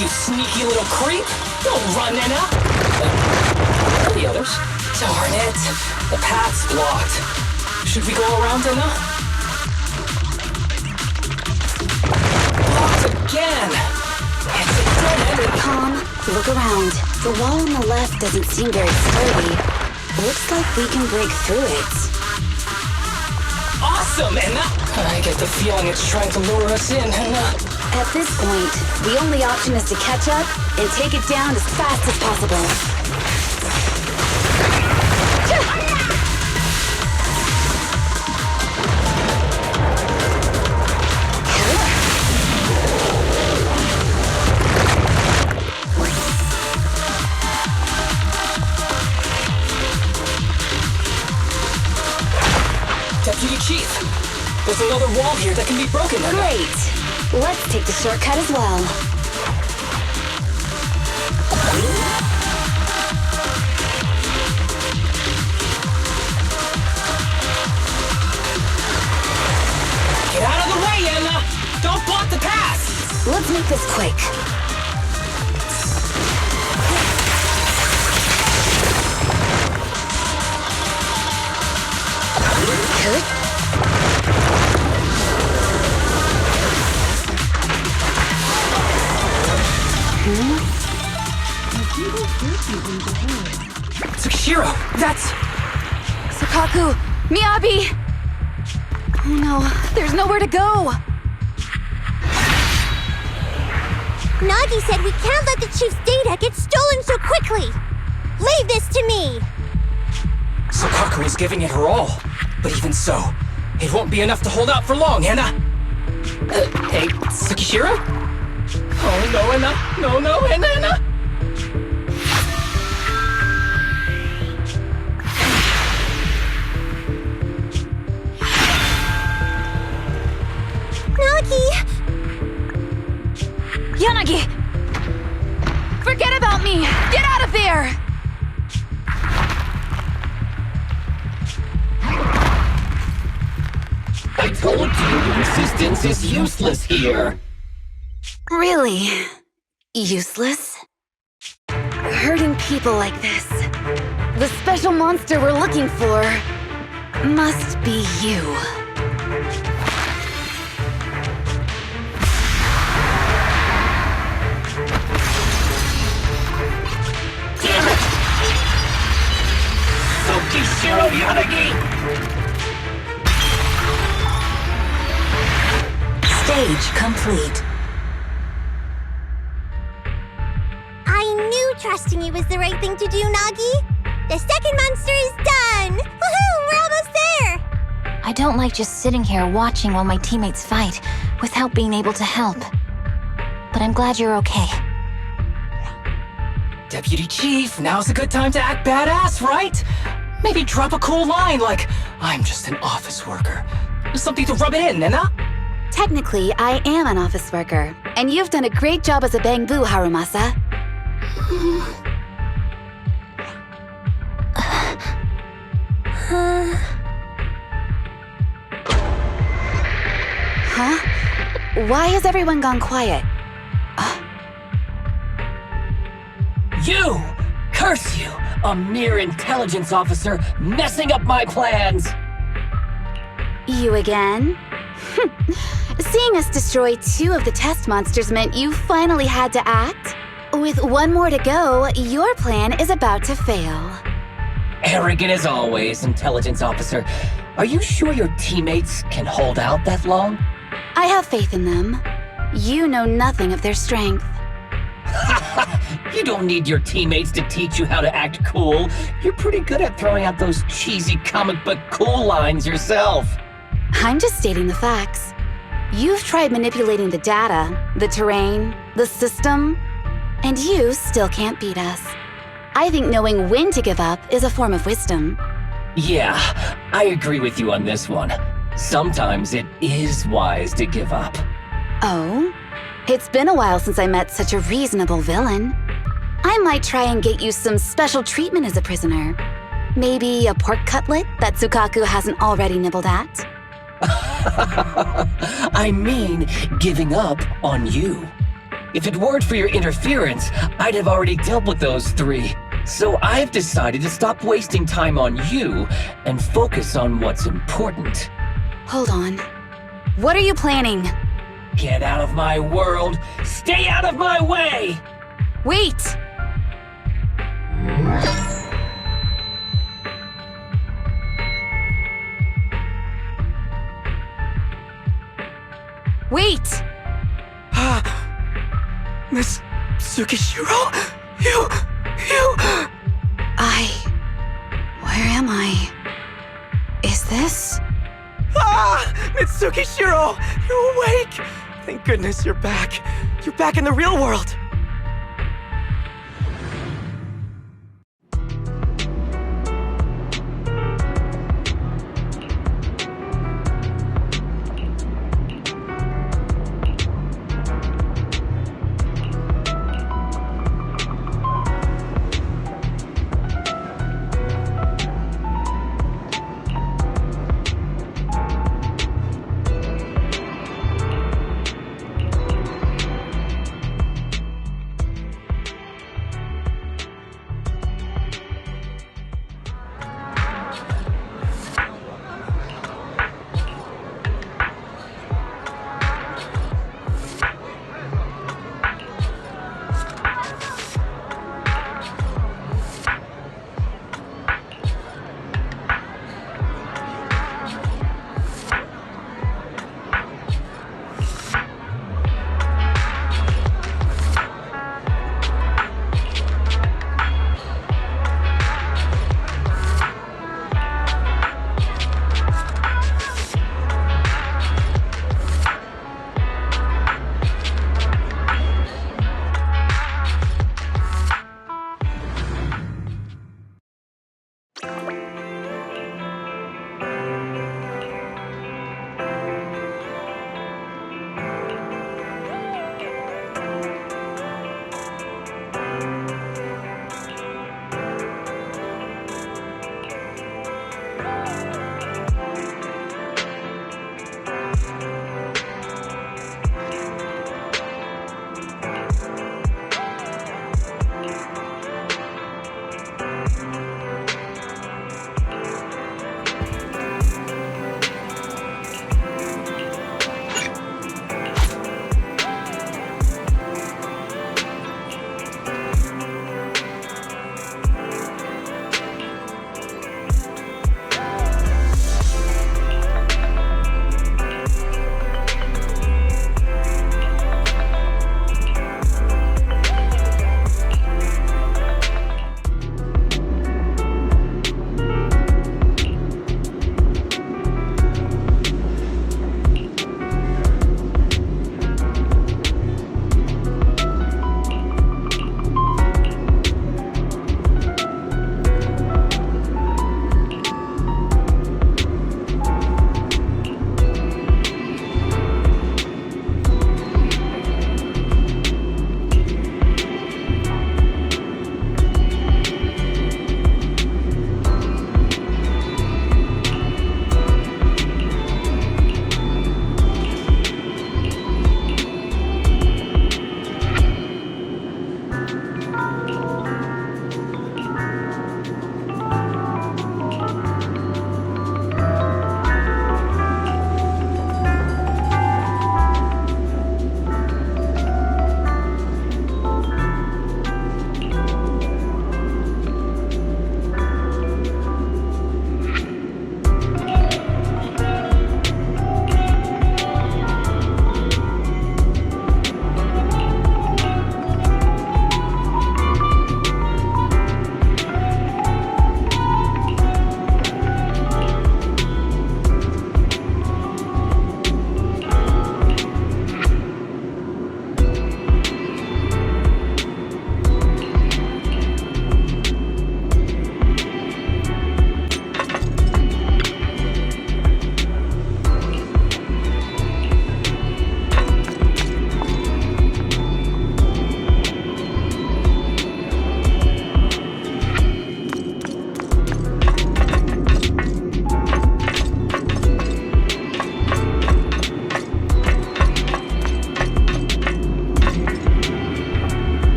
You sneaky little creep! Don't run, Enna! The others? Darn it! The path's blocked. Should we go around, Enna? Blocked again! It's a dead end! Calm, look around. The wall on the left doesn't seem very sturdy. Looks like we can break through it. Awesome, Enna! I get the feeling it's trying to lure us in, Enna. At this point, the only option is to catch up and take it down as fast as possible. Deputy Chief, there's another wall here that can be broken, Enna. Great! Let's take the shortcut as well. Get out of the way, Enna! Don't block the path! Let's make this quick. Tsukishiro, that's... Soukaku! Miyabi! Oh no, there's nowhere to go! Nagi said we can't let the chief's data get stolen so quickly! Leave this to me! Soukaku is giving it her all. But even so, it won't be enough to hold out for long, Enna! Hey, Tsukishiro? Oh no, Enna! No, Enna! Yanagi! Forget about me! Get out of there! I told you your resistance is useless here! Really? Useless? Hurting people like this. The special monster we're looking for must be you. trusting you was the right thing to do, Nagi. The second monster is done! Woohoo! We're almost there! I don't like just sitting here watching while my teammates fight without being able to help. But I'm glad you're okay. Deputy Chief, now's a good time to act badass, right? Maybe drop a cool line like, I'm just an office worker. Something to rub it in, Nena? Technically, I am an office worker, and you've done a great job as a bangboo, Harumasa. Huh? Why has everyone gone quiet? You! Curse you! A mere intelligence officer messing up my plans! You again? Seeing us destroy 2 of the test monsters meant you finally had to act? With 1 more to go, your plan is about to fail. Arrogant as always, intelligence officer. Are you sure your teammates can hold out that long? I have faith in them. You know nothing of their strength. You don't need your teammates to teach you how to act cool. You're pretty good at throwing out those cheesy comic book cool lines yourself. I'm just stating the facts. You've tried manipulating the data, the terrain, the system, and you still can't beat us. I think knowing when to give up is a form of wisdom. Yeah, I agree with you on this one. Sometimes it is wise to give up. Oh? It's been a while since I met such a reasonable villain. I might try and get you some special treatment as a prisoner. Maybe a pork cutlet that Soukaku hasn't already nibbled at. I mean, giving up on you. If it weren't for your interference, I'd have already dealt with those 3. So I've decided to stop wasting time on you and focus on what's important. Hold on. What are you planning? Get out of my world! Stay out of my way! Wait! Wait! Miss Tsukishiro? Where am I? Is this? Mitsukishiro! You're awake! Thank goodness you're back. You're back in the real world.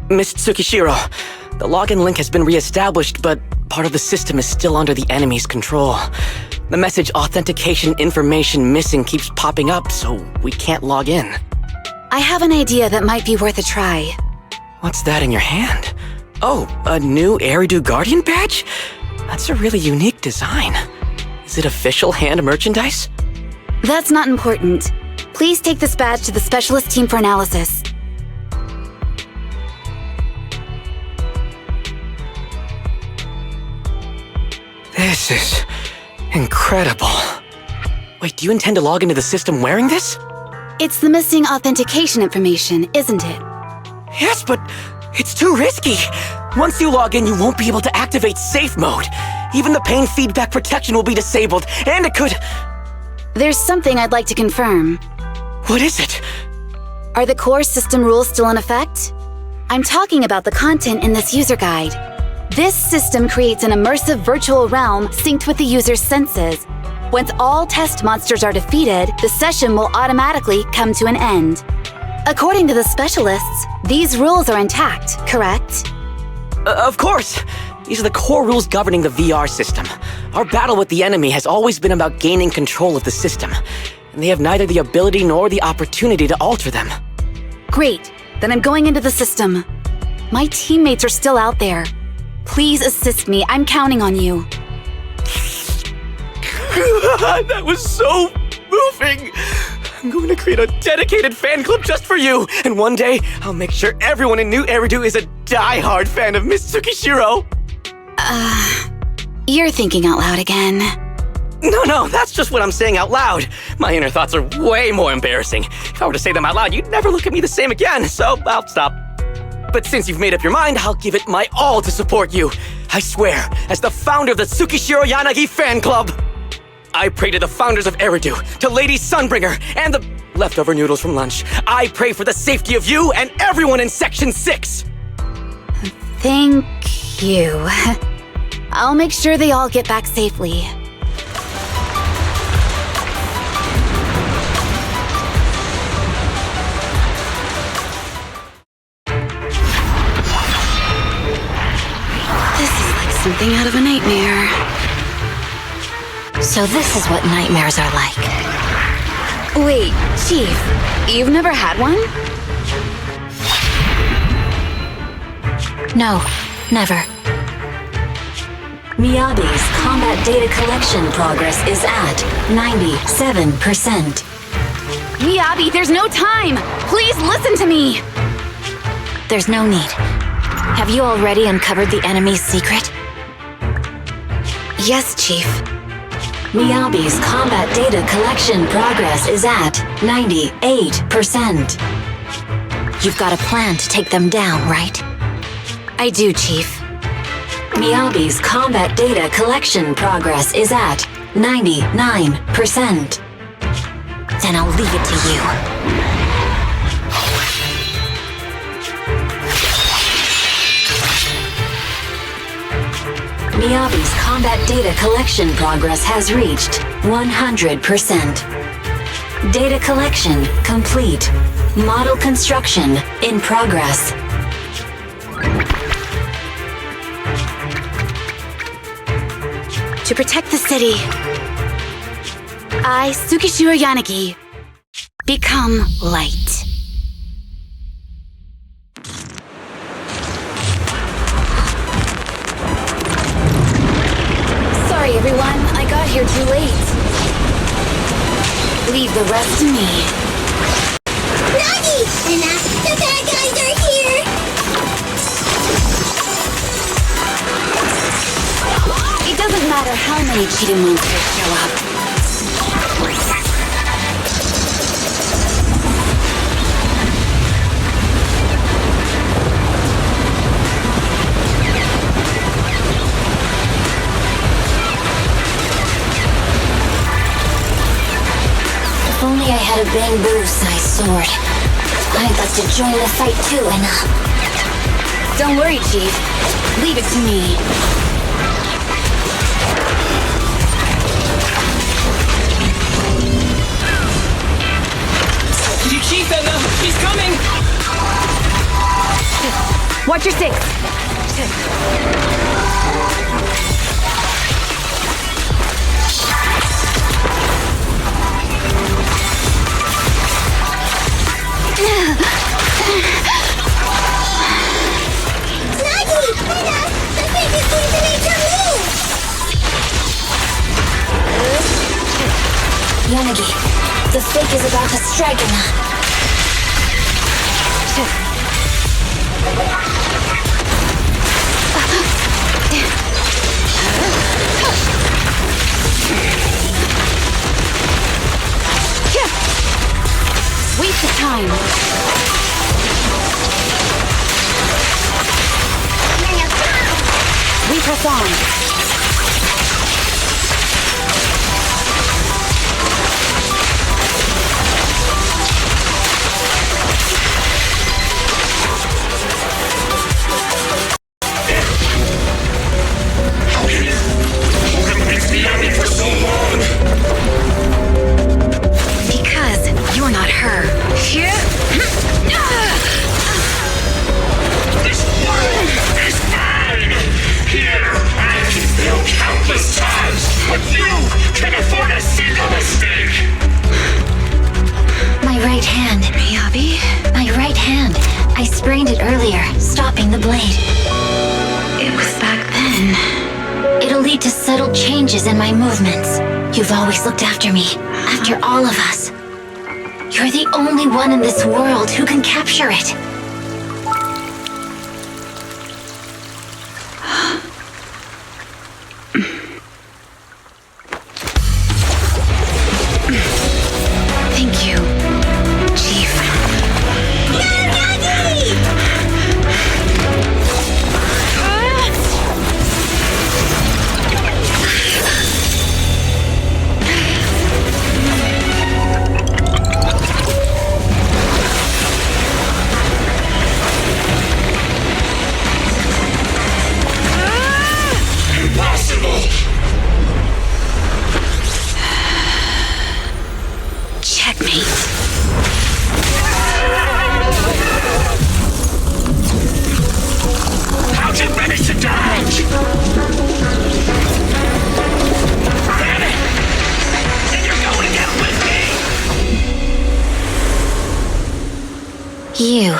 Miss Tsukishiro, the login link has been re-established, but part of the system is still under the enemy's control. The message authentication information missing keeps popping up, so we can't log in. I have an idea that might be worth a try. What's that in your hand? Oh, a new Eridu Guardian badge? That's a really unique design. Is it official hand merchandise? That's not important. Please take this badge to the specialist team for analysis. This is incredible. Wait, do you intend to log into the system wearing this? It's the missing authentication information, isn't it? Yes, but it's too risky. Once you log in, you won't be able to activate safe mode. Even the pain feedback protection will be disabled, and it could... There's something I'd like to confirm. What is it? Are the core system rules still in effect? I'm talking about the content in this user guide. This system creates an immersive virtual realm synced with the user's senses. Once all test monsters are defeated, the session will automatically come to an end. According to the specialists, these rules are intact, correct? Of course! These are the core rules governing the VR system. Our battle with the enemy has always been about gaining control of the system, and they have neither the ability nor the opportunity to alter them. Great, then I'm going into the system. My teammates are still out there. Please assist me, I'm counting on you. That was so moving! I'm going to create a dedicated fan club just for you, and one day, I'll make sure everyone in New Eridu is a die-hard fan of Miss Tsukishiro! You're thinking out loud again. No, that's just what I'm saying out loud. My inner thoughts are way more embarrassing. If I were to say them out loud, you'd never look at me the same again, so I'll stop. But since you've made up your mind, I'll give it my all to support you. I swear, as the founder of the Tsukishiro Yanagi fan club, I pray to the founders of Eridu, to Lady Sunbringer, and the leftover noodles from lunch. I pray for the safety of you and everyone in Section 6! Thank you. I'll make sure they all get back safely. This is like something out of a nightmare. So this is what nightmares are like. Wait, Chief, you've never had one? No, never. Miyabi's combat data collection progress is at 97%. Miyabi, there's no time! Please listen to me! There's no need. Have you already uncovered the enemy's secret? Yes, Chief. Miyabi's combat data collection progress is at 98%. You've got a plan to take them down, right? I do, Chief. Miyabi's combat data collection progress is at 99%. Then I'll leave it to you. Miyabi's combat data collection progress has reached 100%. Data collection complete. Model construction in progress. To protect the city, I, Tsukishiro Yanagi, become light. Sorry, everyone. I got here too late. Leave the rest to me. Nagi! The bad guys are here! It doesn't matter how many cheating monsters show up. If only I had a bangboo-sized sword. I'd like to join the fight too, and Don't worry, Chief. Leave it to me. Chief, Edna! He's coming! Watch your 6. Yanagi, the fake is about to strike him. Waste of time. We press on. Because you're not her. This world is mine! Here, I can fail countless times, but you can afford a single mistake! My right hand. Miyabi? My right hand. I sprained it earlier, stopping the blade. It was back then. It'll lead to subtle changes in my movements. You've always looked after me, after all of us. You're the only one in this world who can capture it. Thank you, Chief. Checkmate. How'd you manage to dodge? Damn it! Then you're going down with me! You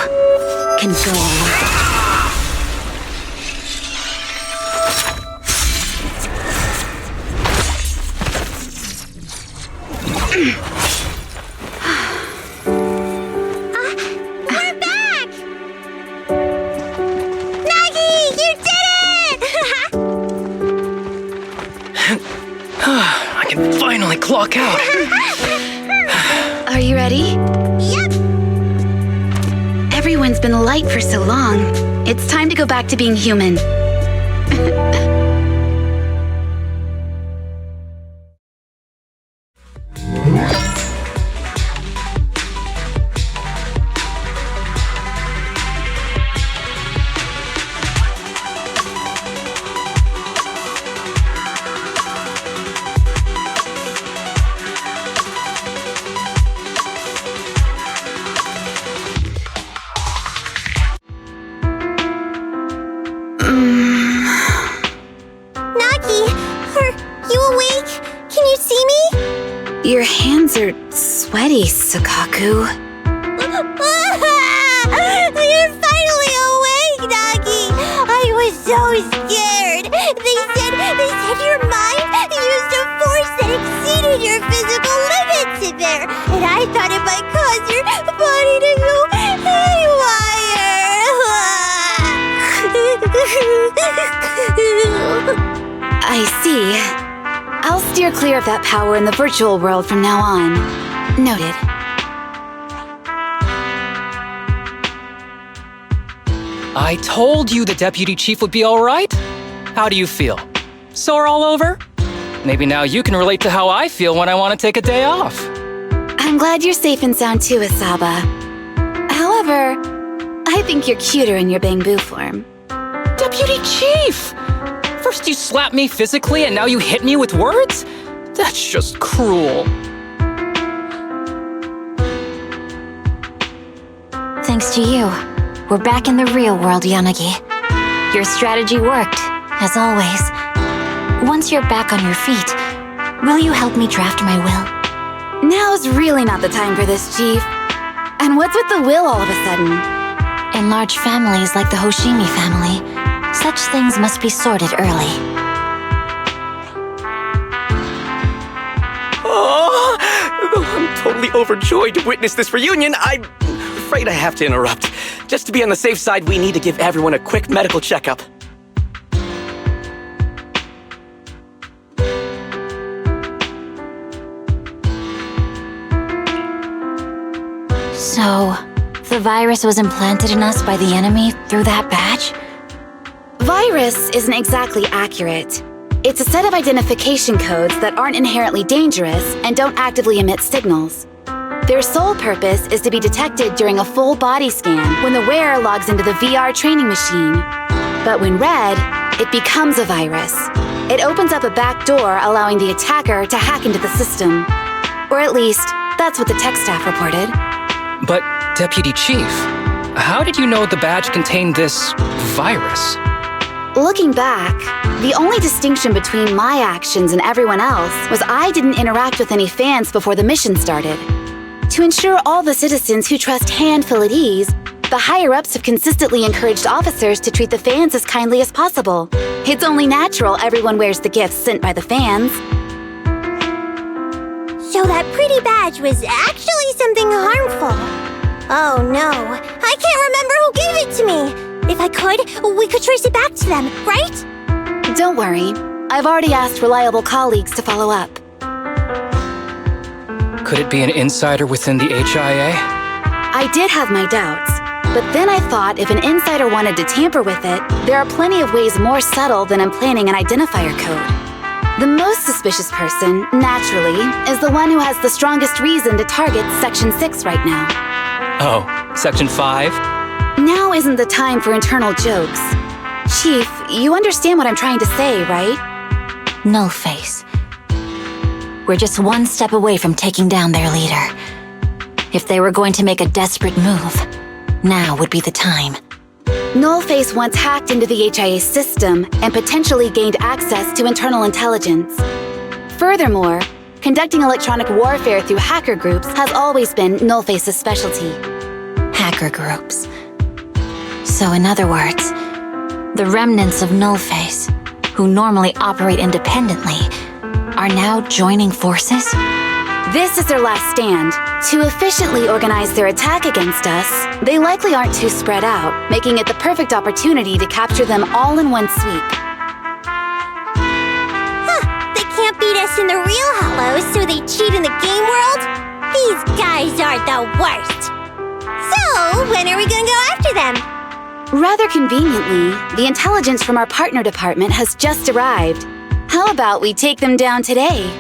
can go alone. We're back! Nagi, you did it! I can finally clock out. Are you ready? Yep. Everyone's been light for so long. It's time to go back to being human. Nagi, are you awake? Can you see me? Your hands are sweaty, Soukaku. You're finally awake, Nagi! I was so scared! They said your mind used a force that exceeded your physical limits in there! And I thought it might cause your body to go haywire! I see. I'll steer clear of that power in the virtual world from now on. Noted. I told you the deputy chief would be all right. How do you feel? Sore all over? Maybe now you can relate to how I feel when I want to take a day off. I'm glad you're safe and sound too, Asaba. However, I think you're cuter in your bangboo form. Deputy chief! First you slap me physically and now you hit me with words? That's just cruel. Thanks to you, we're back in the real world, Yanagi. Your strategy worked, as always. Once you're back on your feet, will you help me draft my will? Now's really not the time for this, Chief. And what's with the will all of a sudden? In large families like the Hoshimi family, such things must be sorted early. Oh, I'm totally overjoyed to witness this reunion. I'm afraid I have to interrupt. Just to be on the safe side, we need to give everyone a quick medical checkup. So, the virus was implanted in us by the enemy through that badge? Virus isn't exactly accurate. It's a set of identification codes that aren't inherently dangerous and don't actively emit signals. Their sole purpose is to be detected during a full body scan when the wearer logs into the VR training machine. But when read, it becomes a virus. It opens up a back door, allowing the attacker to hack into the system. Or at least, that's what the tech staff reported. But, Deputy Chief, how did you know the badge contained this virus? Looking back, the only distinction between my actions and everyone else was I didn't interact with any fans before the mission started. To ensure all the citizens who trust Han feel at ease, the higher-ups have consistently encouraged officers to treat the fans as kindly as possible. It's only natural everyone wears the gifts sent by the fans. So that pretty badge was actually something harmful. Oh no, I can't remember who gave it to me. If I could, we could trace it back to them, right? Don't worry. I've already asked reliable colleagues to follow up. Could it be an insider within the HIA? I did have my doubts, but then I thought if an insider wanted to tamper with it, there are plenty of ways more subtle than implanting an identifier code. The most suspicious person, naturally, is the one who has the strongest reason to target Section 6 right now. Oh, Section 5? Now isn't the time for internal jokes. Chief, you understand what I'm trying to say, right? Nullface. We're just one step away from taking down their leader. If they were going to make a desperate move, now would be the time. Nullface once hacked into the HIA system and potentially gained access to internal intelligence. Furthermore, conducting electronic warfare through hacker groups has always been Nullface's specialty. Hacker groups. So in other words, the remnants of Nullface, who normally operate independently, are now joining forces? This is their last stand. To efficiently organize their attack against us, they likely aren't too spread out, making it the perfect opportunity to capture them all in one sweep. Huh, they can't beat us in the real Hollows, so they cheat in the game world? These guys are the worst. So, when are we gonna go after them? Rather conveniently, the intelligence from our partner department has just arrived. How about we take them down today?